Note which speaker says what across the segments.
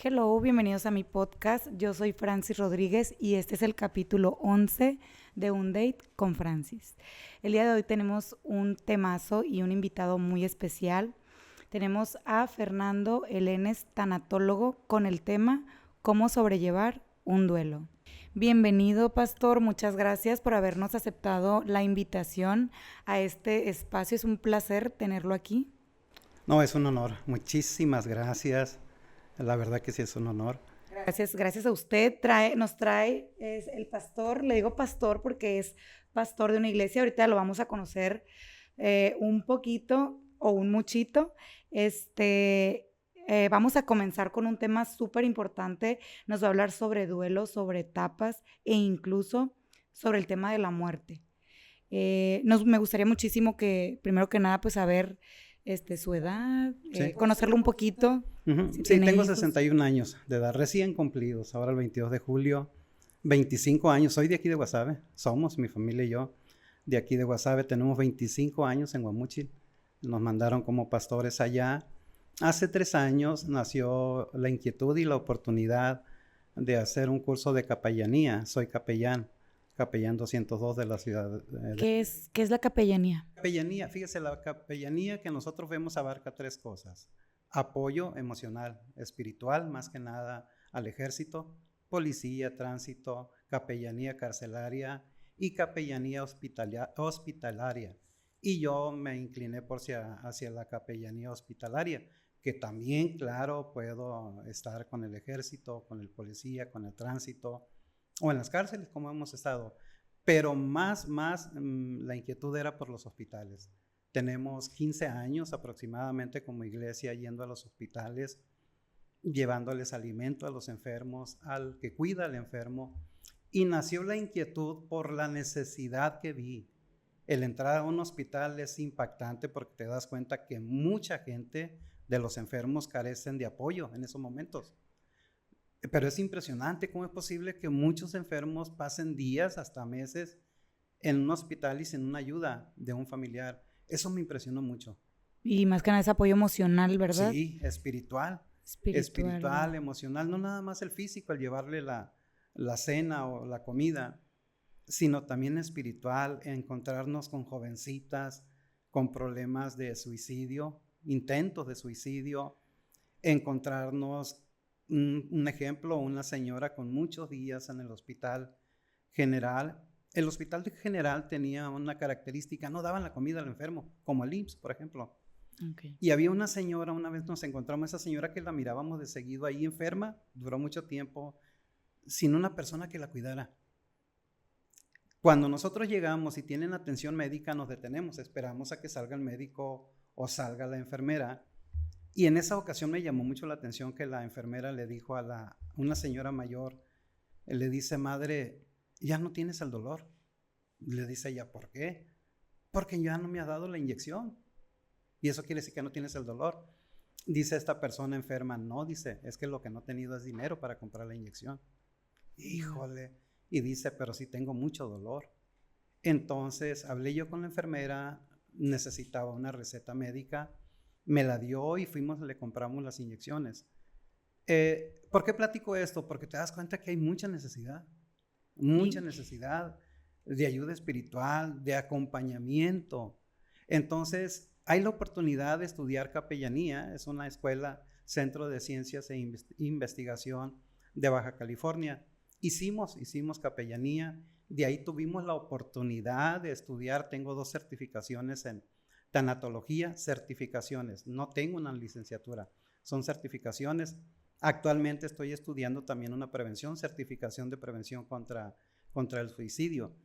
Speaker 1: Hello, bienvenidos a mi podcast. Yo soy Francis Rodríguez y este es el capítulo 11 de Un Date con Francis. El día de hoy tenemos un temazo y un invitado muy especial. Tenemos a Fernando Elenes, tanatólogo, con el tema ¿Cómo sobrellevar un duelo? Bienvenido, pastor. Muchas gracias por habernos aceptado la invitación a este espacio. Es un placer tenerlo aquí.
Speaker 2: No, es un honor. Muchísimas gracias. La verdad que sí es un honor.
Speaker 1: Gracias a usted. Nos trae, es el pastor, le digo pastor porque es pastor de una iglesia. Ahorita lo vamos a conocer un poquito o un muchito. Vamos a comenzar con un tema súper importante. Nos va a hablar sobre duelos, sobre etapas e incluso sobre el tema de la muerte. Me gustaría muchísimo que, primero que nada, pues saber su edad,
Speaker 2: Sí.
Speaker 1: conocerlo un poquito. Si
Speaker 2: Sí,
Speaker 1: tiene
Speaker 2: tengo
Speaker 1: hijos.
Speaker 2: 61 años de edad, recién cumplidos. Ahora el 22 de julio, 25 años. Soy de aquí de Guasave. Somos, mi familia y yo, de aquí de Guasave. Tenemos 25 años en Guamúchil. Nos mandaron como pastores allá. Hace 3 años nació la inquietud y la oportunidad de hacer un curso de capellanía. Soy capellán 202 de la ciudad de
Speaker 1: ¿Qué es la capellanía?
Speaker 2: capellanía. Fíjese, la capellanía que nosotros vemos abarca 3 cosas. Apoyo emocional, espiritual, más que nada al ejército, policía, tránsito, capellanía carcelaria y capellanía hospitalaria. Y yo me incliné hacia la capellanía hospitalaria, que también, claro, puedo estar con el ejército, con el policía, con el tránsito o en las cárceles como hemos estado. Pero más la inquietud era por los hospitales. Tenemos 15 años aproximadamente como iglesia yendo a los hospitales, llevándoles alimento a los enfermos, al que cuida al enfermo. Y nació la inquietud por la necesidad que vi. El entrar a un hospital es impactante porque te das cuenta que mucha gente de los enfermos carecen de apoyo en esos momentos. Pero es impresionante cómo es posible que muchos enfermos pasen días hasta meses en un hospital y sin una ayuda de un familiar. Eso me impresionó mucho.
Speaker 1: Y más que nada es apoyo emocional, ¿verdad?
Speaker 2: Sí, espiritual,
Speaker 1: Espiritual, ¿verdad?
Speaker 2: emocional, no nada más el físico, al llevarle la cena o la comida, sino también espiritual, encontrarnos con jovencitas con problemas de suicidio, intentos de suicidio, encontrarnos un ejemplo, una señora con muchos días en el hospital general. El hospital general tenía una característica, no daban la comida al enfermo, como el IMSS, por ejemplo.
Speaker 1: Okay.
Speaker 2: Y había una señora, una vez nos encontramos esa señora que la mirábamos de seguido ahí enferma, duró mucho tiempo, sin una persona que la cuidara. Cuando nosotros llegamos y tienen atención médica, nos detenemos, esperamos a que salga el médico o salga la enfermera. Y en esa ocasión me llamó mucho la atención que la enfermera le dijo a una señora mayor, le dice: madre, ya no tienes el dolor. Le dice ella: ¿por qué? Porque ya no me ha dado la inyección. Y eso quiere decir que no tienes el dolor. Dice esta persona enferma: no, dice, es que lo que no he tenido es dinero para comprar la inyección. Híjole. Y dice: pero sí tengo mucho dolor. Entonces hablé yo con la enfermera, necesitaba una receta médica, me la dio y fuimos, le compramos las inyecciones. ¿Por qué platico esto? Porque te das cuenta que hay mucha necesidad de ayuda espiritual, de acompañamiento. Entonces, hay la oportunidad de estudiar capellanía, es una escuela, Centro de Ciencias e Investigación de Baja California. Hicimos capellanía, de ahí tuvimos la oportunidad de estudiar, tengo 2 certificaciones en tanatología, certificaciones, no tengo una licenciatura, son certificaciones. Actualmente estoy estudiando también una certificación de prevención contra el suicidio.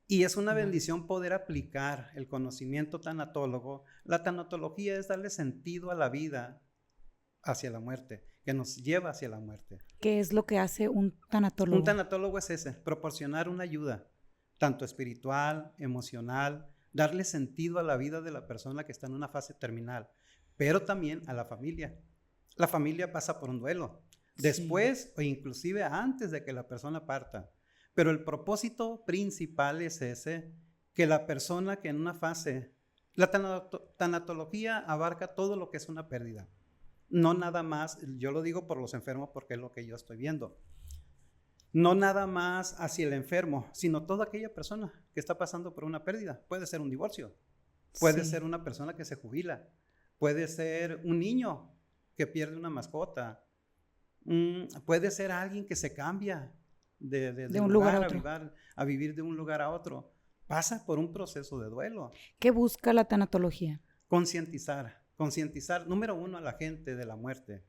Speaker 2: Y es una bendición poder aplicar el conocimiento tanatólogo. La tanatología es darle sentido a la vida hacia la muerte, que nos lleva hacia la muerte.
Speaker 1: ¿Qué es lo que hace un tanatólogo?
Speaker 2: Un tanatólogo es proporcionar una ayuda, tanto espiritual, emocional, darle sentido a la vida de la persona que está en una fase terminal, pero también a la familia. La familia pasa por un duelo, después sí, o inclusive antes de que la persona parta. Pero el propósito principal es ese, que la persona que en una fase, la tanatología abarca todo lo que es una pérdida. No nada más, yo lo digo por los enfermos porque es lo que yo estoy viendo. No nada más hacia el enfermo, sino toda aquella persona que está pasando por una pérdida. Puede ser un divorcio, puede ser una persona que se jubila, puede ser un niño que pierde una mascota, puede ser alguien que se cambia de un lugar a otro, a vivir de un lugar a otro. Pasa por un proceso de duelo.
Speaker 1: ¿Qué busca la tanatología?
Speaker 2: Concientizar, número uno, a la gente de la muerte.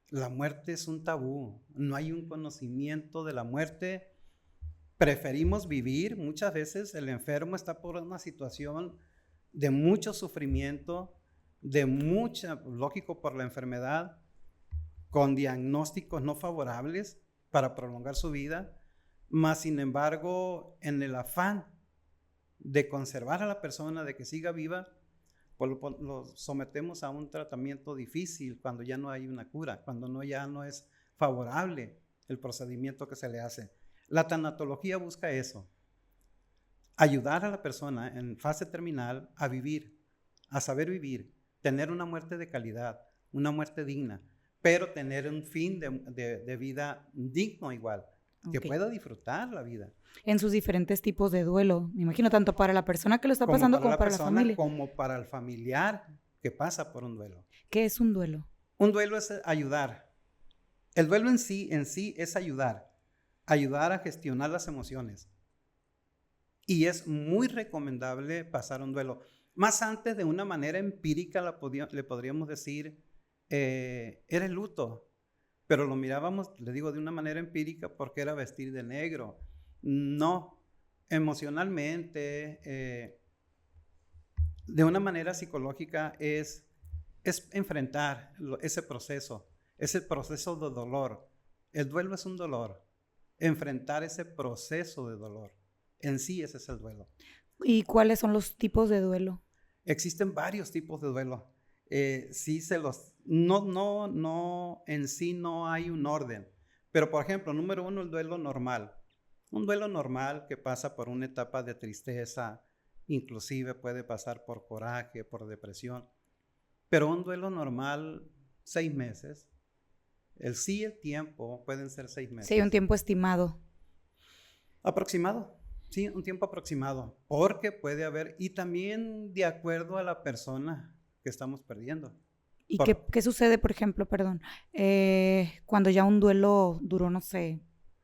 Speaker 2: La muerte es un tabú, no hay un conocimiento de la muerte. Preferimos vivir, muchas veces el enfermo está por una situación de mucho sufrimiento, lógico por la enfermedad, con diagnósticos no favorables para prolongar su vida, mas sin embargo, en el afán de conservar a la persona, de que siga viva, pues lo sometemos a un tratamiento difícil cuando ya no hay una cura, cuando ya no es favorable el procedimiento que se le hace. La tanatología busca eso, ayudar a la persona en fase terminal a vivir, a saber vivir, tener una muerte de calidad, una muerte digna, pero tener un fin de vida digno igual, que pueda disfrutar la vida.
Speaker 1: En sus diferentes tipos de duelo, me imagino, tanto para la persona que lo está pasando como para la familia.
Speaker 2: Como para el familiar que pasa por un duelo.
Speaker 1: ¿Qué es un duelo?
Speaker 2: Un duelo es ayudar. El duelo en sí es ayudar a gestionar las emociones. Y es muy recomendable pasar un duelo. Más antes, de una manera empírica, le podríamos decir, era el luto. Pero lo mirábamos, le digo, de una manera empírica porque era vestir de negro. No, emocionalmente, de una manera psicológica es enfrentar ese proceso de dolor. El duelo es un dolor. Enfrentar ese proceso de dolor. En sí ese es el duelo.
Speaker 1: ¿Y cuáles son los tipos de duelo?
Speaker 2: Existen varios tipos de duelo. En sí no hay un orden. Pero, por ejemplo, número uno, el duelo normal. Un duelo normal que pasa por una etapa de tristeza, inclusive puede pasar por coraje, por depresión. Pero un duelo normal, 6 meses. El tiempo pueden ser 6 meses.
Speaker 1: Sí, un tiempo estimado.
Speaker 2: Aproximado. Sí, un tiempo aproximado. Porque puede haber, y también de acuerdo a la persona que estamos perdiendo.
Speaker 1: ¿Y qué sucede, por ejemplo, cuando ya un duelo duró, no sé,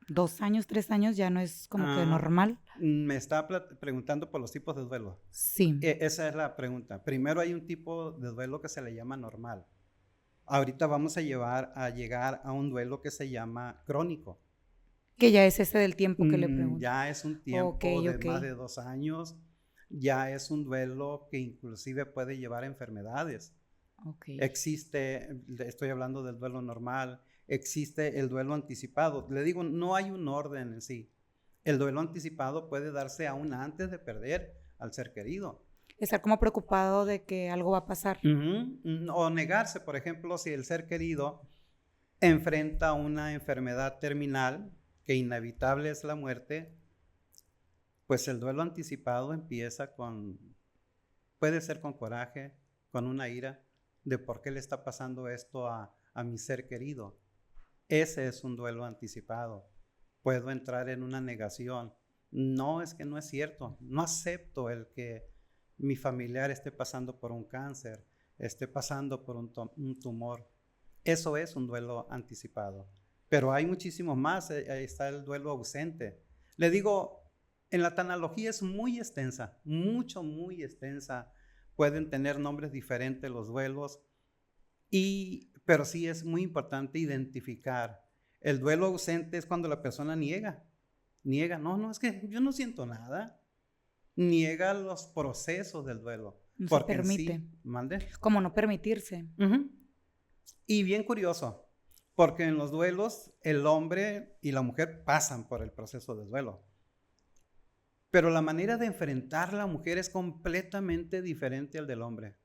Speaker 1: 2 años, 3 años, ya no es como que normal?
Speaker 2: Me está preguntando por los tipos de duelo.
Speaker 1: Sí.
Speaker 2: Esa es la pregunta. Primero hay un tipo de duelo que se le llama normal. Ahorita vamos a llegar a un duelo que se llama crónico.
Speaker 1: Que ya es ese del tiempo que le pregunto.
Speaker 2: Ya es un tiempo de más de 2 años. Ya es un duelo que inclusive puede llevar a enfermedades. Existe, estoy hablando del duelo normal, existe el duelo anticipado. Le digo, no hay un orden en sí. El duelo anticipado puede darse aún antes de perder al ser querido.
Speaker 1: Estar como preocupado de que algo va a pasar.
Speaker 2: O negarse, por ejemplo, si el ser querido enfrenta una enfermedad terminal, que inevitable es la muerte, pues el duelo anticipado empieza puede ser con coraje, con una ira, de por qué le está pasando esto a mi ser querido. Ese es un duelo anticipado. Puedo entrar en una negación. No, es que no es cierto. No acepto el que mi familiar esté pasando por un cáncer, esté pasando por un tumor. Eso es un duelo anticipado. Pero hay muchísimos más. Ahí está el duelo ausente. Le digo, en la tanatología es muy extensa, muy extensa. Pueden tener nombres diferentes los duelos, pero sí es muy importante identificar. El duelo ausente es cuando la persona niega, no, es que yo no siento nada. Niega los procesos del duelo.
Speaker 1: No se permite. Como no permitirse.
Speaker 2: Y bien curioso, porque en los duelos el hombre y la mujer pasan por el proceso de duelo. Pero la manera de enfrentar a la mujer es completamente diferente al del hombre.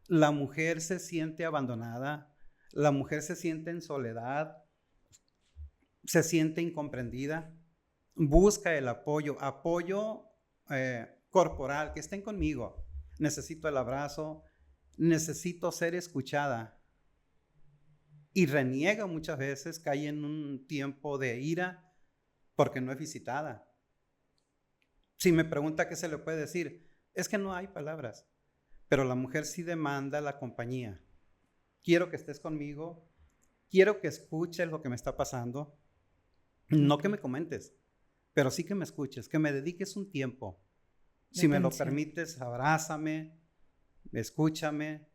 Speaker 2: La mujer se siente abandonada, la mujer se siente en soledad, se siente incomprendida, busca el apoyo corporal, que estén conmigo. Necesito el abrazo, necesito ser escuchada. y reniega muchas veces, cae en un tiempo de ira porque no es visitada. Si me pregunta qué se le puede decir, es que no hay palabras, pero la mujer sí demanda la compañía. Quiero que estés conmigo, quiero que escuches lo que me está pasando, no que me comentes, pero sí que me escuches, que me dediques un tiempo. Si me lo permites, abrázame, escúchame,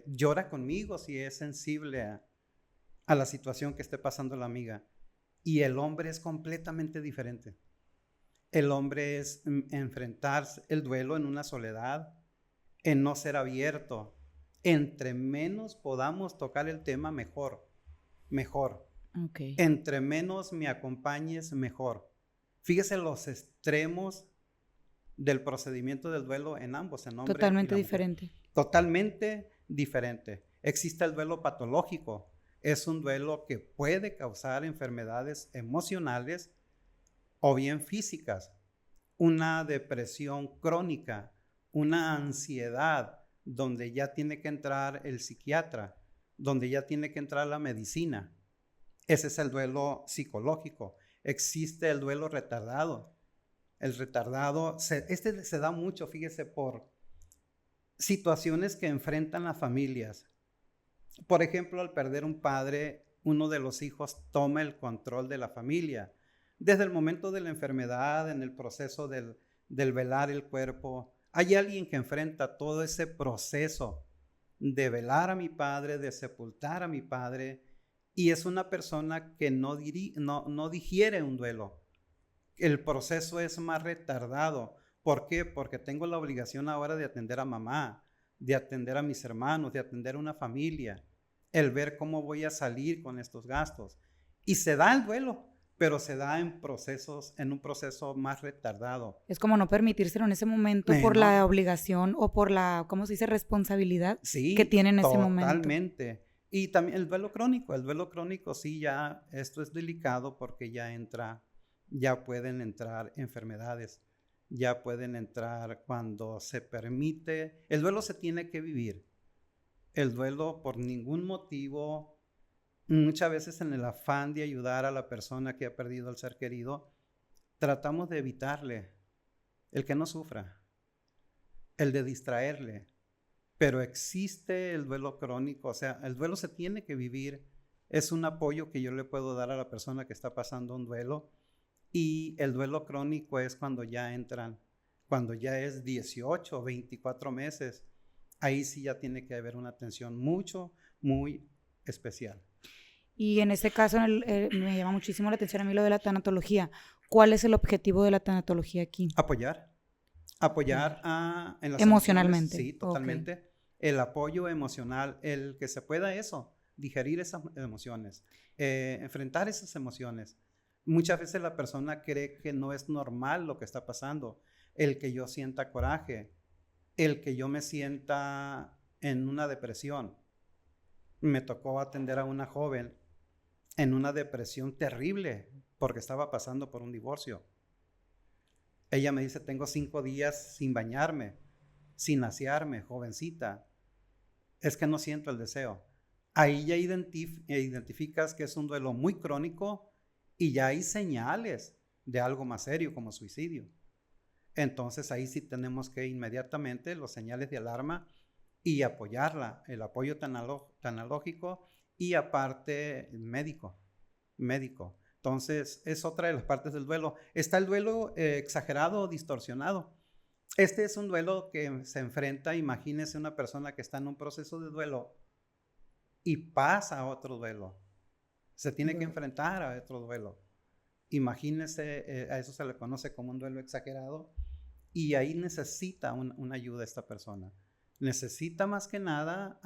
Speaker 2: llora conmigo si es sensible a la situación que esté pasando la amiga. Y el hombre es completamente diferente. El hombre es enfrentar el duelo en una soledad, en no ser abierto. Entre menos podamos tocar el tema, mejor.
Speaker 1: Okay.
Speaker 2: Entre menos me acompañes, mejor. Fíjese los extremos del procedimiento del duelo en ambos, en hombre
Speaker 1: Totalmente
Speaker 2: y la
Speaker 1: diferente.
Speaker 2: mujer. Totalmente diferente. Existe el duelo patológico. Es un duelo que puede causar enfermedades emocionales o bien físicas. Una depresión crónica, una ansiedad donde ya tiene que entrar el psiquiatra, donde ya tiene que entrar la medicina. Ese es el duelo psicológico. Existe el duelo retardado. El retardado, se da mucho, fíjese, por situaciones que enfrentan las familias. Por ejemplo, al perder un padre, uno de los hijos toma el control de la familia. Desde el momento de la enfermedad, en el proceso del velar el cuerpo, hay alguien que enfrenta todo ese proceso de velar a mi padre, de sepultar a mi padre, y es una persona que no digiere un duelo. El proceso es más retardado. ¿Por qué? Porque tengo la obligación ahora de atender a mamá, de atender a mis hermanos, de atender a una familia, el ver cómo voy a salir con estos gastos. Y se da el duelo, pero se da en un proceso más retardado.
Speaker 1: Es como no permitírselo en ese momento por
Speaker 2: No.
Speaker 1: la obligación o por la, ¿cómo se dice?, responsabilidad
Speaker 2: Sí,
Speaker 1: que tiene en ese momento.
Speaker 2: Totalmente. Y también el duelo crónico sí, ya esto es delicado porque ya pueden entrar enfermedades, ya pueden entrar cuando se permite. El duelo se tiene que vivir. El duelo por ningún motivo, muchas veces en el afán de ayudar a la persona que ha perdido al ser querido, tratamos de evitarle el que no sufra, el de distraerle. Pero existe el duelo crónico, o sea, el duelo se tiene que vivir. Es un apoyo que yo le puedo dar a la persona que está pasando un duelo. Y el duelo crónico es cuando ya es 18 o 24 meses. Ahí sí ya tiene que haber una atención muy especial.
Speaker 1: Y en ese caso me llama muchísimo la atención a mí lo de la tanatología. ¿Cuál es el objetivo de la tanatología aquí?
Speaker 2: Apoyar en las
Speaker 1: emocionalmente.
Speaker 2: Sí, totalmente. Okay. El apoyo emocional, el que se pueda digerir esas emociones, enfrentar esas emociones. Muchas veces la persona cree que no es normal lo que está pasando, el que yo sienta coraje, el que yo me sienta en una depresión. Me tocó atender a una joven en una depresión terrible porque estaba pasando por un divorcio. Ella me dice, tengo 5 días sin bañarme, sin asearme, jovencita. Es que no siento el deseo. Ahí ya identificas que es un duelo muy crónico y ya hay señales de algo más serio como suicidio. Entonces ahí sí tenemos que inmediatamente los señales de alarma y apoyarla, el apoyo tanalógico y aparte médico. Entonces es otra de las partes del duelo. Está el duelo exagerado o distorsionado. Este es un duelo que se enfrenta, imagínese una persona que está en un proceso de duelo y pasa a otro duelo. Se tiene que enfrentar a otro duelo. Imagínese, a eso se le conoce como un duelo exagerado y ahí necesita una ayuda esta persona. Necesita más que nada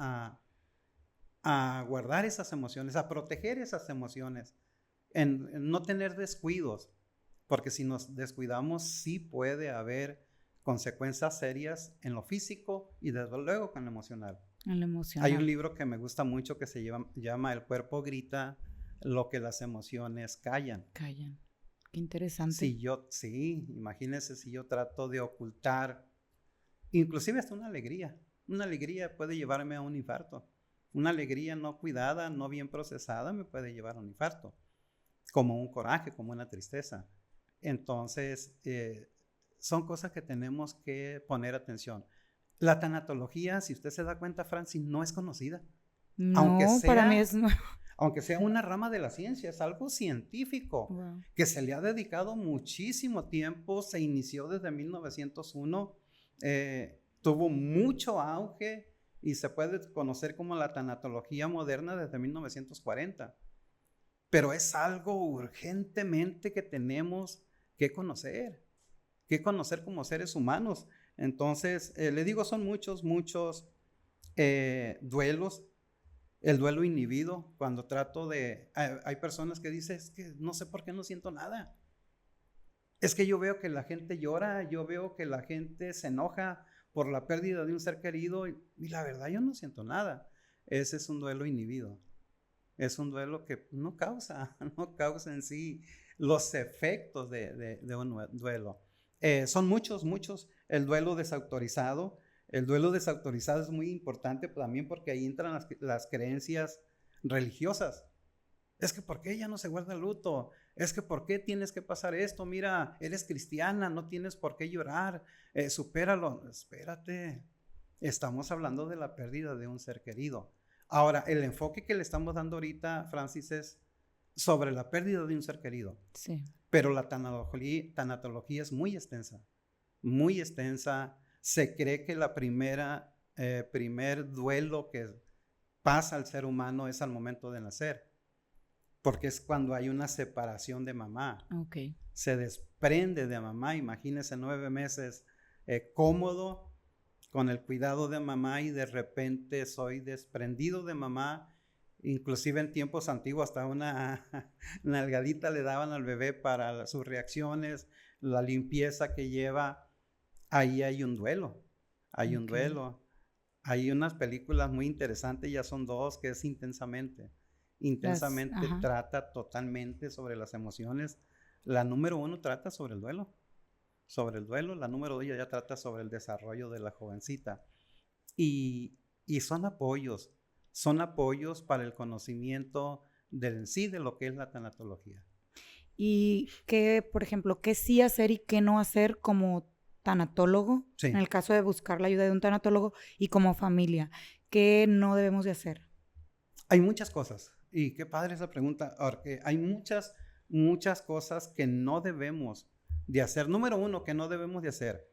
Speaker 2: a guardar esas emociones, a proteger esas emociones, en no tener descuidos, porque si nos descuidamos sí puede haber consecuencias serias en lo físico y desde luego con lo emocional.
Speaker 1: En lo emocional.
Speaker 2: Hay un libro que me gusta mucho que se llama El cuerpo grita lo que las emociones callan.
Speaker 1: Callan. Qué interesante.
Speaker 2: Sí, imagínense si yo trato de ocultar, inclusive hasta una alegría puede llevarme a un infarto. Una alegría no cuidada, no bien procesada, me puede llevar a un infarto, como un coraje, como una tristeza. Entonces, son cosas que tenemos que poner atención. La tanatología, si usted se da cuenta, Francis, no es conocida.
Speaker 1: No, para mí es nuevo.
Speaker 2: Aunque sea una rama de la ciencia, es algo científico,
Speaker 1: Wow.
Speaker 2: que se le ha dedicado muchísimo tiempo, se inició desde 1901, tuvo mucho auge y se puede conocer como la tanatología moderna desde 1940. Pero es algo urgentemente que tenemos que conocer como seres humanos. Entonces, le digo, son muchos duelos. El duelo inhibido, cuando trato de... Hay personas que dicen, es que no sé por qué no siento nada. Es que yo veo que la gente llora, yo veo que la gente se enoja por la pérdida de un ser querido y la verdad yo no siento nada. Ese es un duelo inhibido. Es un duelo que no causa en sí los efectos de un duelo. Son muchos. El duelo desautorizado. El duelo desautorizado es muy importante también porque ahí entran las creencias religiosas. Es que ¿por qué ella no se guarda luto? Es que ¿por qué tienes que pasar esto? Mira, eres cristiana, no tienes por qué llorar, supéralo. Espérate, estamos hablando de la pérdida de un ser querido. Ahora, el enfoque que le estamos dando ahorita, Francis, es sobre la pérdida de un ser querido.
Speaker 1: Sí.
Speaker 2: Pero la tanatología es muy extensa. Se cree que la primer duelo que pasa al ser humano es al momento de nacer, porque es cuando hay una separación de mamá.
Speaker 1: Okay.
Speaker 2: Se desprende de mamá, imagínese 9 meses cómodo, con el cuidado de mamá y de repente soy desprendido de mamá. Inclusive en tiempos antiguos hasta una nalgadita le daban al bebé para sus reacciones, la limpieza que lleva. Ahí hay un duelo, hay un duelo. Hay unas películas muy interesantes, ya son 2, que es Intensamente. Intensamente trata totalmente sobre las emociones. La número 1 trata sobre el duelo. La número 2 ya trata sobre el desarrollo de la jovencita. Y son apoyos para el conocimiento de lo que es la tanatología.
Speaker 1: Y qué, por ejemplo, qué sí hacer y qué no hacer como tanatólogo,
Speaker 2: sí.
Speaker 1: En el caso de buscar la ayuda de un tanatólogo, y como familia, ¿qué no debemos de hacer?
Speaker 2: Hay muchas cosas, y qué padre esa pregunta, porque hay muchas cosas que no debemos de hacer. Número 1, que no debemos de hacer,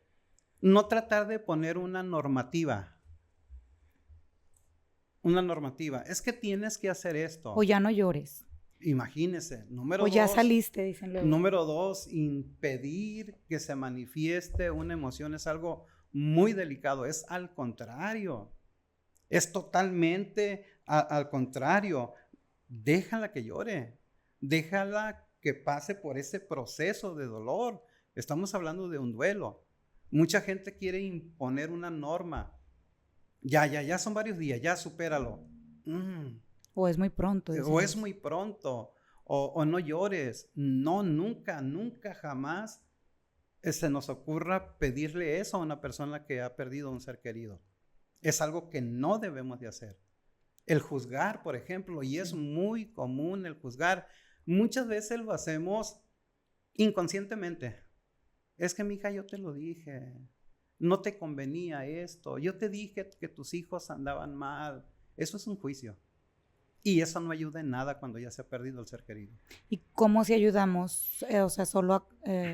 Speaker 2: no tratar de poner una normativa. Es que tienes que hacer esto.
Speaker 1: O ya no llores.
Speaker 2: Imagínese. Número 2.
Speaker 1: O ya saliste, dicen luego.
Speaker 2: Número 2, impedir que se manifieste una emoción es algo muy delicado. Es al contrario. Es totalmente al contrario. Déjala que llore. Déjala que pase por ese proceso de dolor. Estamos hablando de un duelo. Mucha gente quiere imponer una norma. Ya son varios días, ya supéralo.
Speaker 1: O es muy pronto.
Speaker 2: O es muy pronto, o no llores. No, nunca jamás se nos ocurra pedirle eso a una persona que ha perdido un ser querido. Es algo que no debemos de hacer. El juzgar, por ejemplo, y es muy común el juzgar. Muchas veces lo hacemos inconscientemente. Es que, mija, yo te lo dije. No te convenía esto. Yo te dije que tus hijos andaban mal. Eso es un juicio. Y eso no ayuda en nada cuando ya se ha perdido el ser querido.
Speaker 1: ¿Y cómo si ayudamos? O sea, solo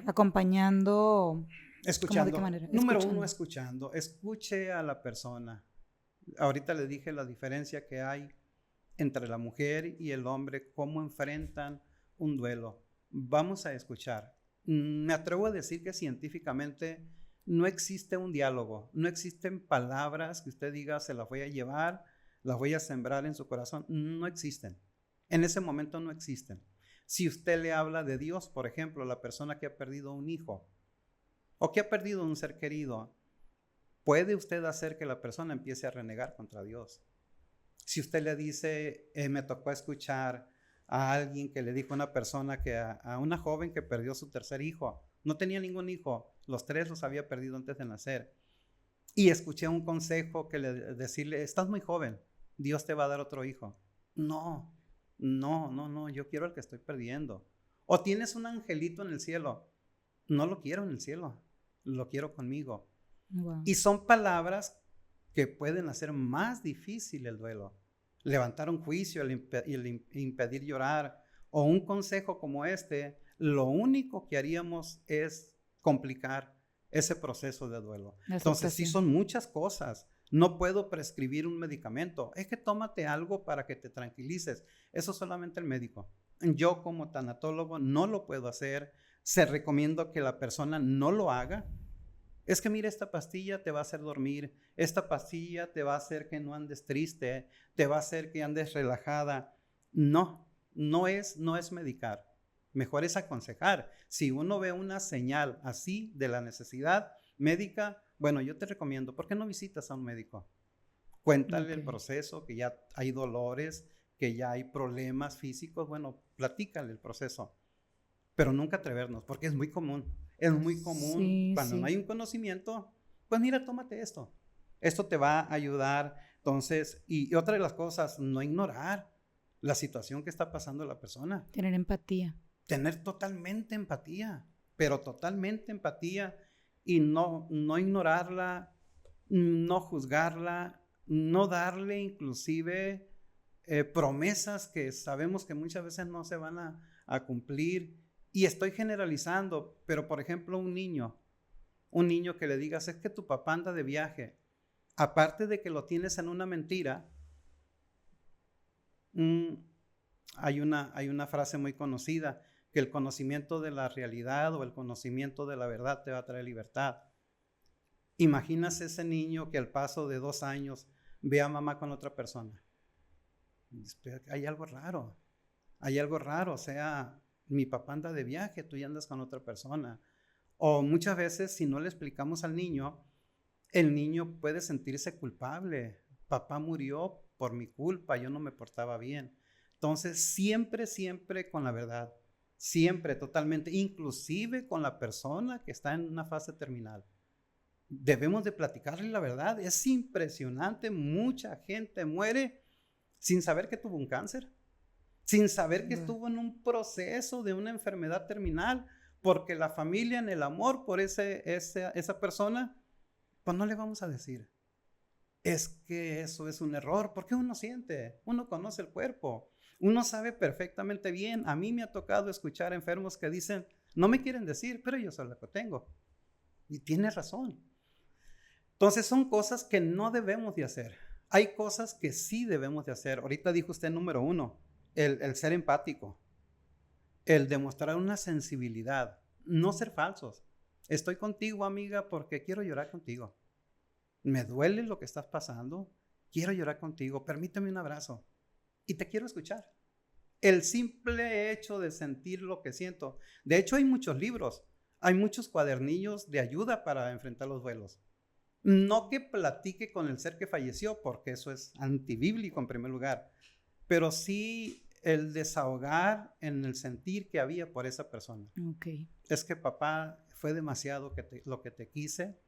Speaker 1: acompañando.
Speaker 2: Escuchando.
Speaker 1: ¿De qué manera?
Speaker 2: Número 1, escuchando. Escuche a la persona. Ahorita le dije la diferencia que hay entre la mujer y el hombre, cómo enfrentan un duelo. Vamos a escuchar. Me atrevo a decir que científicamente no existe un diálogo, no existen palabras que usted diga se las voy a llevar, las voy a sembrar en su corazón. No existen. En ese momento no existen. Si usted le habla de Dios, por ejemplo, la persona que ha perdido un hijo o que ha perdido un ser querido, puede usted hacer que la persona empiece a renegar contra Dios. Si usted le dice, me tocó escuchar a alguien que le dijo a una persona que a una joven que perdió su tercer hijo, no tenía ningún hijo, los 3 los había perdido antes de nacer, y escuché un consejo que decirle, estás muy joven, Dios te va a dar otro hijo. No, no, no, no, yo quiero al que estoy perdiendo. O tienes un angelito en el cielo. No lo quiero en el cielo, lo quiero conmigo.
Speaker 1: Wow.
Speaker 2: Y son palabras que pueden hacer más difícil el duelo. Levantar un juicio, el impedir llorar, o un consejo como este, lo único que haríamos es complicar ese proceso de duelo. Entonces, sí son muchas cosas. No puedo prescribir un medicamento. Es que tómate algo para que te tranquilices. Eso solamente el médico. Yo como tanatólogo no lo puedo hacer. Se recomienda que la persona no lo haga. Es que mira, esta pastilla te va a hacer dormir, esta pastilla te va a hacer que no andes triste, te va a hacer que andes relajada. No, no es medicar. Mejor es aconsejar. Si uno ve una señal así de la necesidad médica, bueno, yo te recomiendo, ¿por qué no visitas a un médico? Cuéntale el proceso, que ya hay dolores, que ya hay problemas físicos, bueno, platícale el proceso. Pero nunca atrevernos, porque es muy común. Es muy común cuando no hay un conocimiento, pues mira, tómate esto. Esto te va a ayudar. Entonces, y otra de las cosas, no ignorar la situación que está pasando la persona.
Speaker 1: Tener empatía.
Speaker 2: Tener totalmente empatía, pero totalmente empatía y no ignorarla, no juzgarla, no darle inclusive promesas que sabemos que muchas veces no se van a cumplir. Y estoy generalizando, pero por ejemplo un niño que le digas, es que tu papá anda de viaje, aparte de que lo tienes en una mentira, hay una frase muy conocida, que el conocimiento de la realidad o el conocimiento de la verdad te va a traer libertad. Imaginas ese niño que al paso de 2 años ve a mamá con otra persona. Hay algo raro, o sea, mi papá anda de viaje, tú ya andas con otra persona. O muchas veces, si no le explicamos al niño, el niño puede sentirse culpable. Papá murió por mi culpa, yo no me portaba bien. Entonces, siempre con la verdad. Siempre, totalmente. Inclusive con la persona que está en una fase terminal. Debemos de platicarle la verdad. Es impresionante. Mucha gente muere sin saber que tuvo un cáncer. Sin saber que estuvo en un proceso de una enfermedad terminal, porque la familia en el amor por esa persona, pues no le vamos a decir. Es que eso es un error, porque uno siente, uno conoce el cuerpo, uno sabe perfectamente bien. A mí me ha tocado escuchar enfermos que dicen, no me quieren decir, pero yo solo lo tengo. Y tiene razón. Entonces son cosas que no debemos de hacer. Hay cosas que sí debemos de hacer. Ahorita dijo usted número 1. El ser empático, el demostrar una sensibilidad, no ser falsos. Estoy contigo, amiga, porque quiero llorar contigo. Me duele lo que estás pasando, quiero llorar contigo, permíteme un abrazo y te quiero escuchar. El simple hecho de sentir lo que siento. De hecho, hay muchos libros, hay muchos cuadernillos de ayuda para enfrentar los duelos. No que platique con el ser que falleció, porque eso es antibíblico en primer lugar, pero sí el desahogar en el sentir que había por esa persona.
Speaker 1: Okay.
Speaker 2: Es que papá, fue demasiado lo que te quise,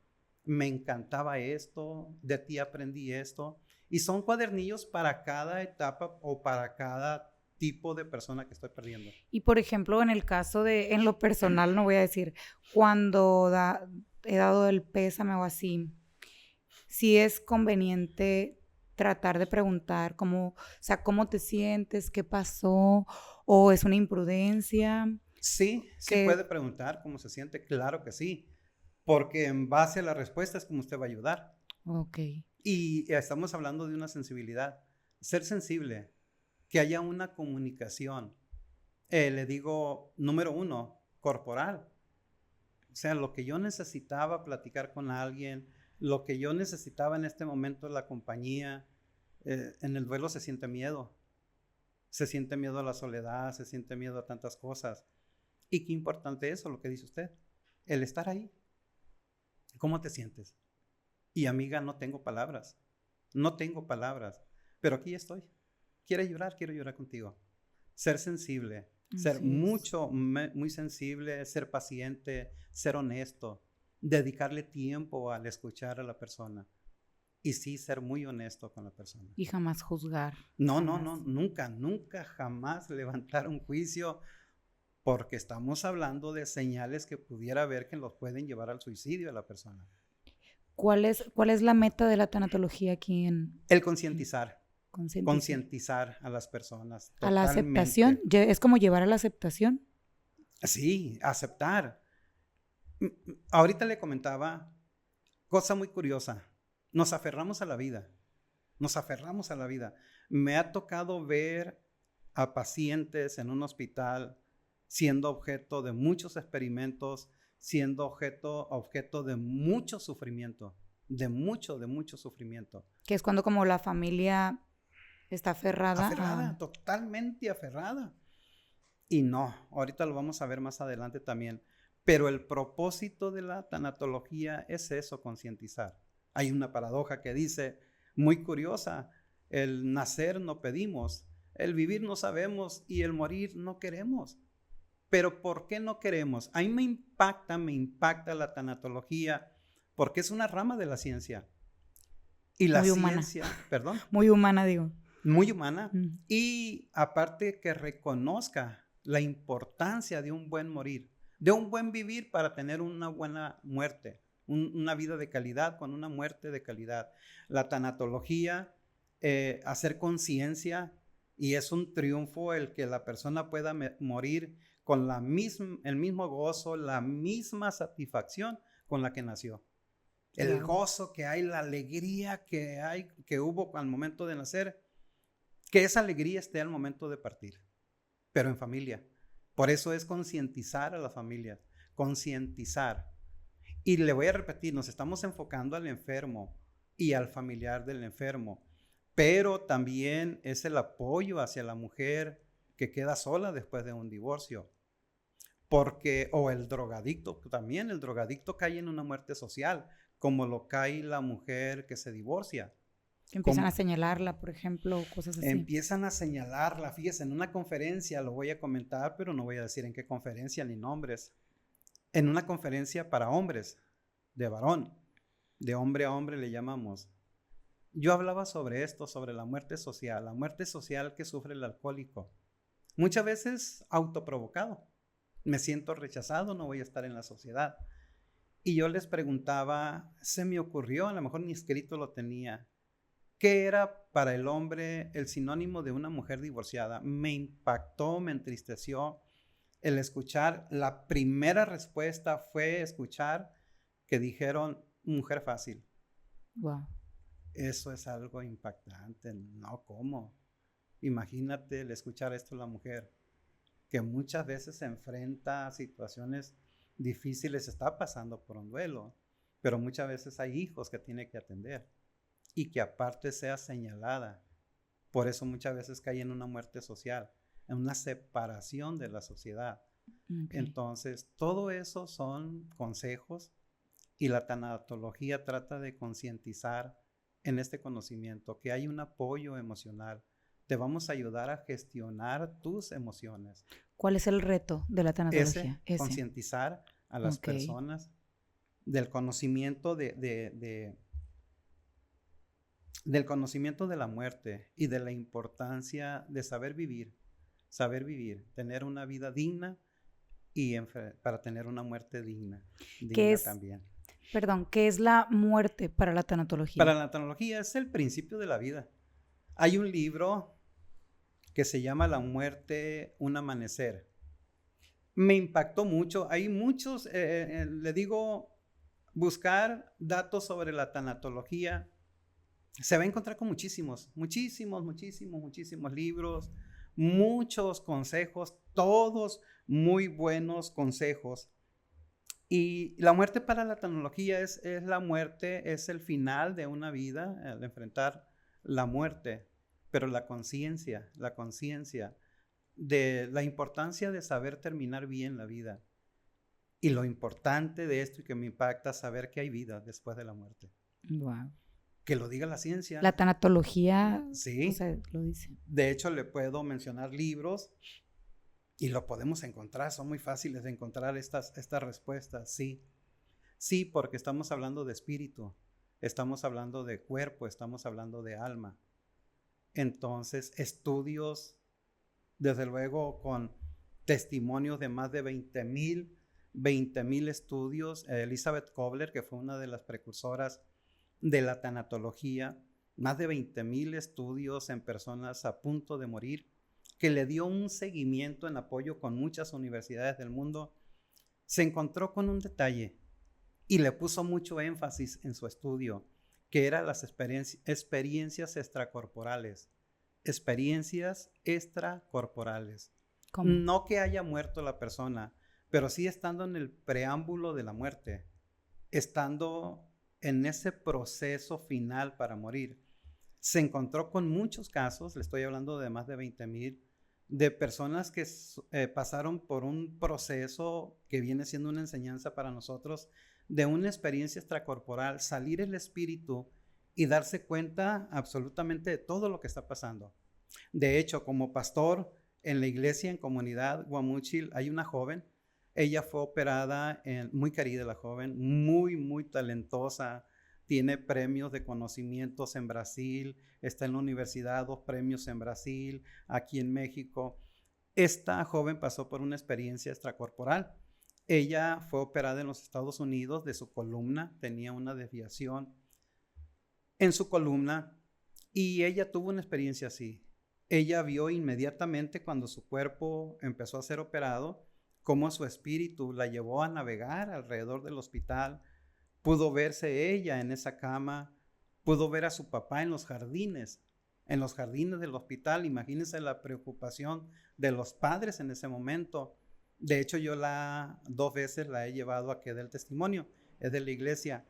Speaker 2: me encantaba esto, de ti aprendí esto. Y son cuadernillos para cada etapa o para cada tipo de persona que estoy perdiendo.
Speaker 1: Y por ejemplo, en el caso en lo personal, no voy a decir, cuando he dado el pésame o así, sí es conveniente tratar de preguntar cómo te sientes, qué pasó, o es una imprudencia.
Speaker 2: Sí puede preguntar cómo se siente, claro que sí, porque en base a la respuesta es como usted va a ayudar.
Speaker 1: Ok.
Speaker 2: Y estamos hablando de una sensibilidad, ser sensible, que haya una comunicación. Le digo, número 1, corporal. O sea, lo que yo necesitaba platicar con alguien, lo que yo necesitaba en este momento, la compañía. En el duelo se siente miedo. Se siente miedo a la soledad, se siente miedo a tantas cosas. Y qué importante eso, lo que dice usted. El estar ahí. ¿Cómo te sientes? Y amiga, no tengo palabras. Pero aquí estoy. Quiero llorar contigo. Ser sensible. Ser muy sensible, ser paciente, ser honesto. Dedicarle tiempo al escuchar a la persona. y sí ser muy honesto con la persona.
Speaker 1: Y jamás juzgar.
Speaker 2: No,
Speaker 1: Jamás.
Speaker 2: nunca, jamás levantar un juicio, porque estamos hablando de señales que pudiera haber que los pueden llevar al suicidio a la persona.
Speaker 1: ¿Cuál es la meta de la tanatología aquí en
Speaker 2: El concientizar a las personas
Speaker 1: a la aceptación?
Speaker 2: totalmente.
Speaker 1: ¿Es como llevar a la aceptación?
Speaker 2: Sí, aceptar. Ahorita le comentaba, cosa muy curiosa, nos aferramos a la vida. Me ha tocado ver a pacientes en un hospital siendo objeto de muchos experimentos, siendo objeto de mucho sufrimiento, de mucho sufrimiento.
Speaker 1: Que es cuando como la familia está aferrada.
Speaker 2: Totalmente aferrada. Y no, ahorita lo vamos a ver más adelante también. Pero el propósito de la tanatología es eso, concientizar. Hay una paradoja que dice, muy curiosa, el nacer no pedimos, el vivir no sabemos y el morir no queremos. Pero ¿por qué no queremos? A mí me impacta la tanatología porque es una rama de la ciencia. Y la
Speaker 1: muy humana.
Speaker 2: ciencia, perdón.
Speaker 1: Muy humana, digo.
Speaker 2: Muy humana. Y aparte que reconozca la importancia de un buen morir, de un buen vivir para tener una buena muerte, una vida de calidad con una muerte de calidad. La tanatología, hacer conciencia, y es un triunfo el que la persona pueda morir con el mismo gozo, la misma satisfacción con la que nació. El gozo que hay, la alegría que hubo al momento de nacer, que esa alegría esté al momento de partir, pero en familia. Por eso es concientizar a la familia, concientizar. Y le voy a repetir, nos estamos enfocando al enfermo y al familiar del enfermo, pero también es el apoyo hacia la mujer que queda sola después de un divorcio. O el drogadicto, también el drogadicto cae en una muerte social, como lo cae la mujer que se divorcia.
Speaker 1: Empiezan a señalarla, por ejemplo, cosas así.
Speaker 2: Empiezan a señalarla, fíjese, en una conferencia, lo voy a comentar, pero no voy a decir en qué conferencia ni nombres. En una conferencia para hombres, de varón, de hombre a hombre le llamamos. Yo hablaba sobre esto, sobre la muerte social que sufre el alcohólico. Muchas veces autoprovocado. Me siento rechazado, no voy a estar en la sociedad. Y yo les preguntaba, se me ocurrió, a lo mejor ni escrito lo tenía, ¿qué era para el hombre el sinónimo de una mujer divorciada? Me impactó, me entristeció el escuchar. La primera respuesta fue escuchar que dijeron mujer fácil.
Speaker 1: Wow.
Speaker 2: Eso es algo impactante. No, ¿cómo? Imagínate el escuchar esto a la mujer, que muchas veces se enfrenta a situaciones difíciles, está pasando por un duelo, pero muchas veces hay hijos que tiene que atender. Y que aparte sea señalada. Por eso muchas veces cae en una muerte social, en una separación de la sociedad. Okay. Entonces, todo eso son consejos y la tanatología trata de concientizar en este conocimiento que hay un apoyo emocional. Te vamos a ayudar a gestionar tus emociones.
Speaker 1: ¿Cuál es el reto de la tanatología?
Speaker 2: Concientizar a las personas del conocimiento del conocimiento de la muerte y de la importancia de saber vivir, tener una vida digna y para tener una muerte digna también.
Speaker 1: Perdón, ¿qué es la muerte para la tanatología?
Speaker 2: Para la tanatología es el principio de la vida. Hay un libro que se llama La muerte, un amanecer. Me impactó mucho. Hay muchos, le digo, buscar datos sobre la tanatología. Se va a encontrar con muchísimos libros, muchos consejos, todos muy buenos consejos. Y la muerte para la tanatología es la muerte, es el final de una vida, al enfrentar la muerte, pero la conciencia de la importancia de saber terminar bien la vida. Y lo importante de esto y que me impacta, saber que hay vida después de la muerte.
Speaker 1: Wow.
Speaker 2: Que lo diga la ciencia.
Speaker 1: La tanatología,
Speaker 2: sí.
Speaker 1: O sea, lo dice.
Speaker 2: De hecho, le puedo mencionar libros y lo podemos encontrar. Son muy fáciles de encontrar estas respuestas. Sí, porque estamos hablando de espíritu. estamos hablando de cuerpo, estamos hablando de alma. Entonces, estudios, desde luego, con testimonios de más de 20,000 estudios. Elizabeth Kobler, que fue una de las precursoras de la tanatología, más de 20,000 estudios en personas a punto de morir, que le dio un seguimiento en apoyo con muchas universidades del mundo, se encontró con un detalle y le puso mucho énfasis en su estudio, que eran las experiencias extracorporales. Experiencias extracorporales.
Speaker 1: ¿Cómo?
Speaker 2: No que haya muerto la persona, pero sí estando en el preámbulo de la muerte, estando en ese proceso final para morir. Se encontró con muchos casos, le estoy hablando de más de 20,000, de personas que pasaron por un proceso que viene siendo una enseñanza para nosotros, de una experiencia extracorporal, salir el espíritu y darse cuenta absolutamente de todo lo que está pasando. De hecho, como pastor en la iglesia, en comunidad Guamúchil, hay una joven. Ella fue operada, muy querida la joven, muy talentosa. Tiene premios de conocimientos en Brasil, está en la universidad, 2 premios en Brasil, aquí en México. Esta joven pasó por una experiencia extracorporal. Ella fue operada en los Estados Unidos de su columna, tenía una desviación en su columna y ella tuvo una experiencia así. Ella vio inmediatamente cuando su cuerpo empezó a ser operado, cómo su espíritu la llevó a navegar alrededor del hospital. Pudo verse ella en esa cama, pudo ver a su papá en los jardines del hospital. Imagínense la preocupación de los padres en ese momento. De hecho, yo 2 veces la he llevado a que dé el testimonio, es de la iglesia,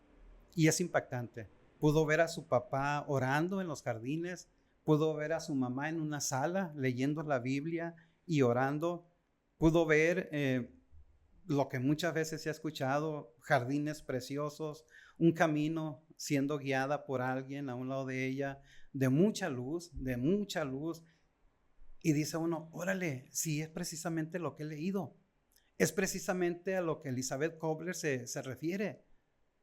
Speaker 2: y es impactante. Pudo ver a su papá orando en los jardines, pudo ver a su mamá en una sala leyendo la Biblia y orando, pudo ver lo que muchas veces se ha escuchado, jardines preciosos, un camino siendo guiada por alguien a un lado de ella, de mucha luz, y dice uno, órale, sí es precisamente lo que he leído, es precisamente a lo que Elizabeth Kobler se refiere,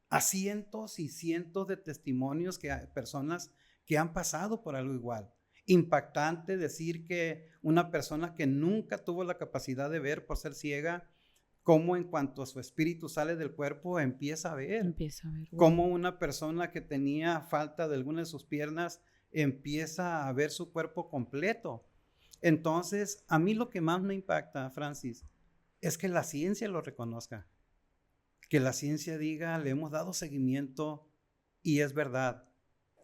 Speaker 2: a cientos y cientos de testimonios que hay personas que han pasado por algo igual. Impactante decir que una persona que nunca tuvo la capacidad de ver por ser ciega, cómo en cuanto su espíritu sale del cuerpo empieza a ver.
Speaker 1: Wow.
Speaker 2: Cómo una persona que tenía falta de alguna de sus piernas empieza a ver su cuerpo completo. Entonces, a mí lo que más me impacta, Francis, es que la ciencia lo reconozca. Que la ciencia diga, le hemos dado seguimiento y es verdad.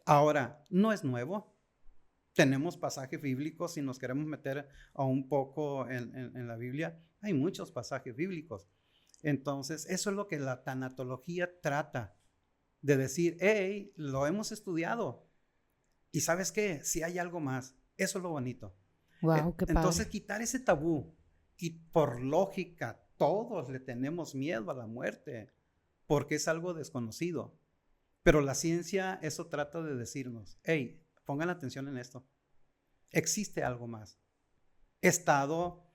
Speaker 2: Ahora, no es nuevo. Tenemos pasajes bíblicos, si nos queremos meter a un poco en la Biblia, hay muchos pasajes bíblicos. Entonces, eso es lo que la tanatología trata de decir, hey, lo hemos estudiado. Y ¿sabes qué? Si hay algo más, eso es lo bonito.
Speaker 1: Wow, qué padre.
Speaker 2: Entonces, quitar ese tabú, y por lógica, todos le tenemos miedo a la muerte, porque es algo desconocido. Pero la ciencia eso trata de decirnos, hey, pongan atención en esto. Existe algo más. He estado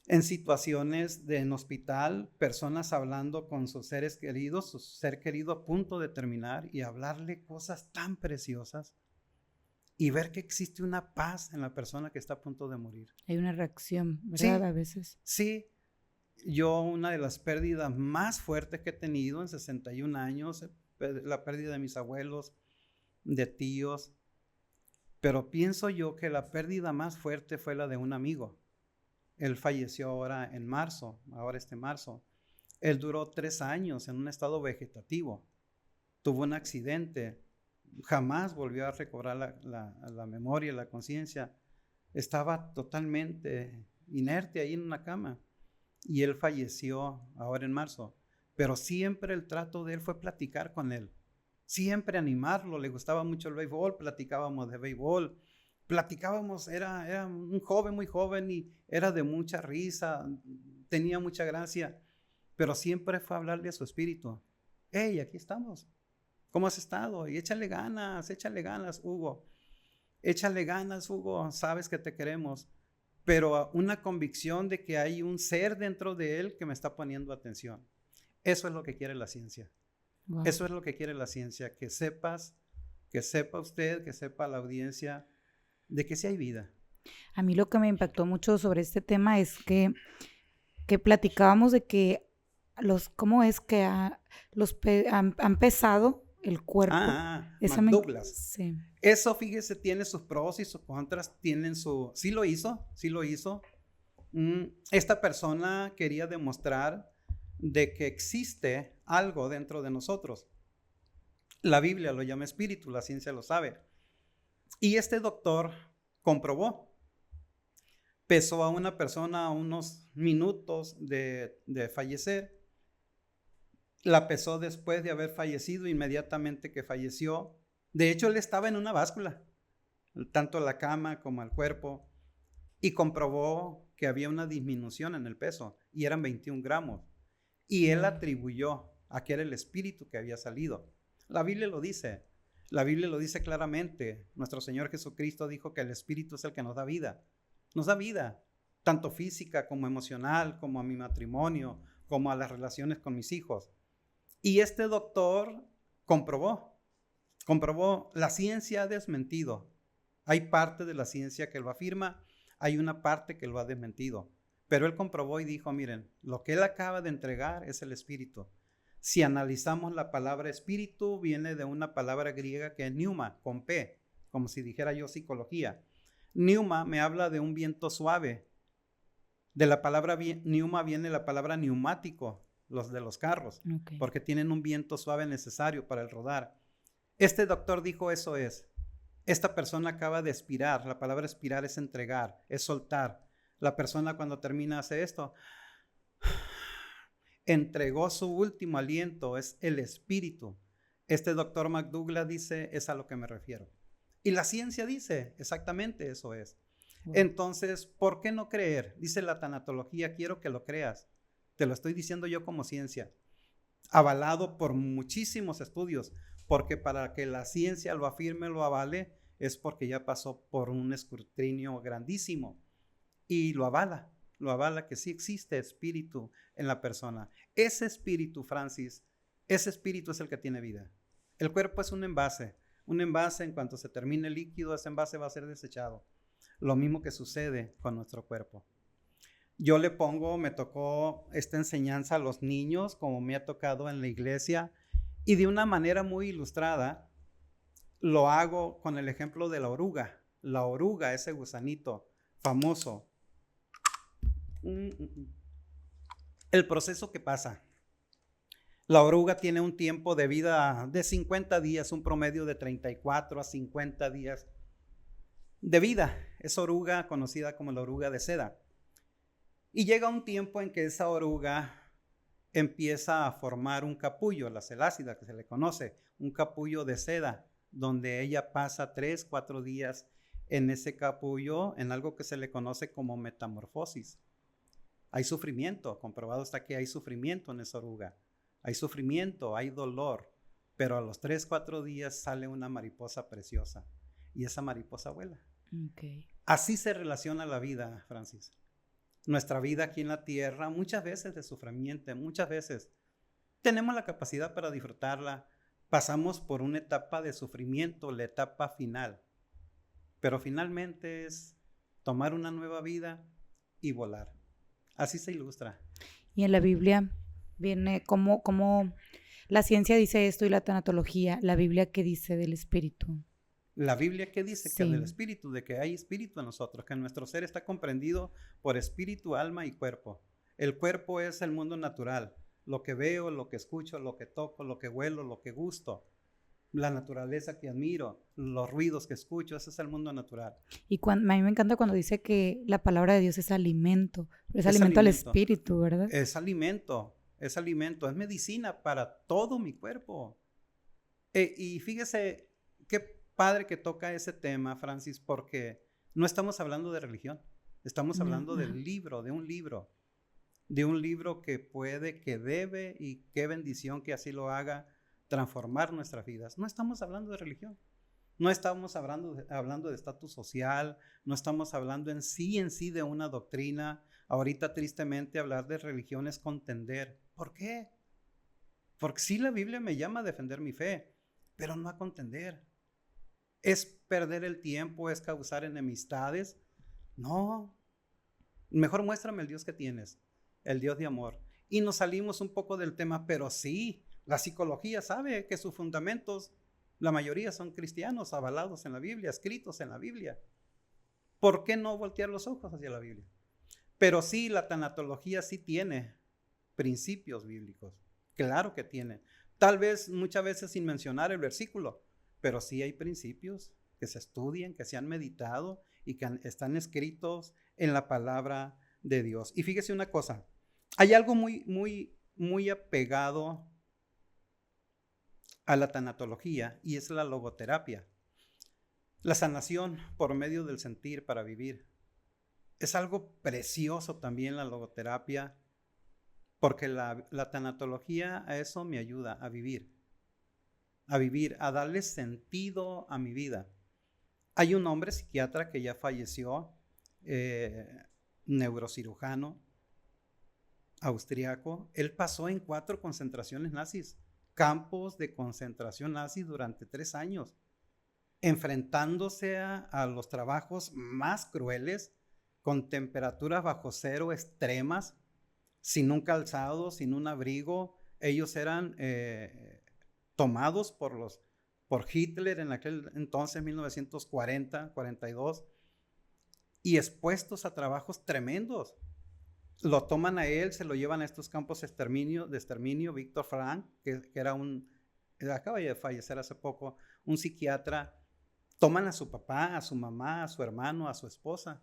Speaker 2: en situaciones en hospital, personas hablando con sus seres queridos, su ser querido a punto de terminar y hablarle cosas tan preciosas y ver que existe una paz en la persona que está a punto de morir.
Speaker 1: Hay una reacción, ¿verdad?
Speaker 2: Sí,
Speaker 1: a veces.
Speaker 2: Sí, yo una de las pérdidas más fuertes que he tenido en 61 años, la pérdida de mis abuelos, de tíos, pero pienso yo que la pérdida más fuerte fue la de un amigo. Él falleció ahora este marzo. Él duró 3 años en un estado vegetativo. Tuvo un accidente. Jamás volvió a recobrar la memoria, la conciencia. Estaba totalmente inerte ahí en una cama. Y él falleció ahora en marzo. Pero siempre el trato de él fue platicar con él. Siempre animarlo. Le gustaba mucho el béisbol. Platicábamos de béisbol. Era un joven, muy joven y era de mucha risa. Tenía mucha gracia. Pero siempre fue a hablarle a su espíritu. Hey, aquí estamos. ¿Cómo has estado? Y échale ganas, Hugo. Échale ganas, Hugo. Sabes que te queremos. Pero una convicción de que hay un ser dentro de él que me está poniendo atención. Eso es lo que quiere la ciencia.
Speaker 1: Wow.
Speaker 2: Eso es lo que quiere la ciencia, que sepa usted, que sepa la audiencia de que sí hay vida.
Speaker 1: A mí lo que me impactó mucho sobre este tema es que platicábamos de que cómo es que han pesado el cuerpo.
Speaker 2: McDouglas.
Speaker 1: Sí.
Speaker 2: Eso, fíjese, tiene sus pros y sus contras, sí lo hizo. Esta persona quería demostrar de que existe algo dentro de nosotros. La Biblia lo llama espíritu, la ciencia lo sabe. Y este doctor comprobó, pesó a una persona a unos minutos de fallecer, la pesó después de haber fallecido, inmediatamente que falleció. De hecho, él estaba en una báscula, tanto la cama como el cuerpo, y comprobó que había una disminución en el peso, y eran 21 gramos. Y él atribuyó a que era el espíritu que había salido. La Biblia lo dice claramente. Nuestro Señor Jesucristo dijo que el espíritu es el que nos da vida, tanto física como emocional, como a mi matrimonio, como a las relaciones con mis hijos. Y este doctor comprobó, la ciencia ha desmentido. Hay parte de la ciencia que lo afirma, hay una parte que lo ha desmentido. Pero él comprobó y dijo, miren, lo que él acaba de entregar es el espíritu. Si analizamos la palabra espíritu, viene de una palabra griega que es pneuma, con P, como si dijera yo psicología. Pneuma me habla de un viento suave. De la palabra pneuma viene la palabra neumático, los de los carros, porque tienen un viento suave necesario para el rodar. Este doctor dijo, eso es. Esta persona acaba de expirar. La palabra expirar es entregar, es soltar. La persona cuando termina hace esto, entregó su último aliento, es el espíritu. Este doctor McDouglas dice, es a lo que me refiero. Y la ciencia dice, exactamente eso es. Wow. Entonces, ¿por qué no creer? Dice la tanatología, quiero que lo creas. Te lo estoy diciendo yo como ciencia, avalado por muchísimos estudios, porque para que la ciencia lo afirme, lo avale, es porque ya pasó por un escrutinio grandísimo y lo avala que sí existe espíritu en la persona. Ese espíritu, Francis, ese espíritu es el que tiene vida. El cuerpo es un envase en cuanto se termine el líquido, ese envase va a ser desechado. Lo mismo que sucede con nuestro cuerpo. Yo me tocó esta enseñanza a los niños, como me ha tocado en la iglesia, y de una manera muy ilustrada, lo hago con el ejemplo de la oruga. La oruga, ese gusanito famoso. El proceso que pasa. La oruga tiene un tiempo de vida de 50 días, un promedio de 34 a 50 días de vida. Es oruga conocida como la oruga de seda. Y llega un tiempo en que esa oruga empieza a formar un capullo, la celácida que se le conoce, un capullo de seda, donde ella pasa 3-4 días en ese capullo, en algo que se le conoce como metamorfosis. Hay sufrimiento, comprobado está que hay sufrimiento en esa oruga. Hay sufrimiento, hay dolor, pero a los 3-4 días sale una mariposa preciosa y esa mariposa vuela. Okay. Así se relaciona la vida, Francis. Nuestra vida aquí en la tierra, muchas veces de sufrimiento, muchas veces tenemos la capacidad para disfrutarla. Pasamos por una etapa de sufrimiento, la etapa final, pero finalmente es tomar una nueva vida y volar. Así se ilustra.
Speaker 1: Y en la Biblia viene como la ciencia dice esto y la tanatología, la Biblia ¿qué dice del espíritu?
Speaker 2: La Biblia ¿qué dice? Sí. Que del espíritu, de que hay espíritu en nosotros, que nuestro ser está comprendido por espíritu, alma y cuerpo. El cuerpo es el mundo natural, lo que veo, lo que escucho, lo que toco, lo que huelo, lo que gusto, la naturaleza que admiro, los ruidos que escucho, ese es el mundo natural.
Speaker 1: Y a mí me encanta cuando dice que la palabra de Dios es alimento al espíritu, ¿verdad?
Speaker 2: Es alimento, es medicina para todo mi cuerpo. Y fíjese qué padre que toca ese tema, Francis, porque no estamos hablando de religión, estamos hablando del libro, de un libro que puede, que debe y qué bendición que así lo haga, transformar nuestras vidas. No estamos hablando de religión, no estamos hablando de estatus social, no estamos hablando en sí de una doctrina. Ahorita tristemente hablar de religión es contender. ¿Por qué? Porque sí, la Biblia me llama a defender mi fe, pero no a contender. ¿Es perder el tiempo? ¿Es causar enemistades? No. Mejor muéstrame el Dios que tienes, el Dios de amor. Y nos salimos un poco del tema, pero sí, la psicología sabe que sus fundamentos, la mayoría son cristianos, avalados en la Biblia, escritos en la Biblia. ¿Por qué no voltear los ojos hacia la Biblia? Pero sí, la tanatología sí tiene principios bíblicos. Claro que tiene. Tal vez muchas veces sin mencionar el versículo, pero sí hay principios que se estudian, que se han meditado y que están escritos en la palabra de Dios. Y fíjese una cosa, hay algo muy apegado a la tanatología y es la logoterapia. La sanación por medio del sentir para vivir. Es algo precioso también la logoterapia, porque la tanatología a eso me ayuda a vivir, a darle sentido a mi vida. Hay un hombre psiquiatra que ya falleció, neurocirujano, austriaco. Él pasó en 4 concentraciones nazis, campos de concentración nazis durante 3 años, enfrentándose a los trabajos más crueles, con temperaturas bajo cero extremas, sin un calzado, sin un abrigo. Ellos eran tomados por Hitler en aquel entonces, 1940, 42, y expuestos a trabajos tremendos. Lo toman a él, se lo llevan a estos campos de exterminio, Víctor Frank, que era acaba de fallecer hace poco, un psiquiatra. Toman a su papá, a su mamá, a su hermano, a su esposa,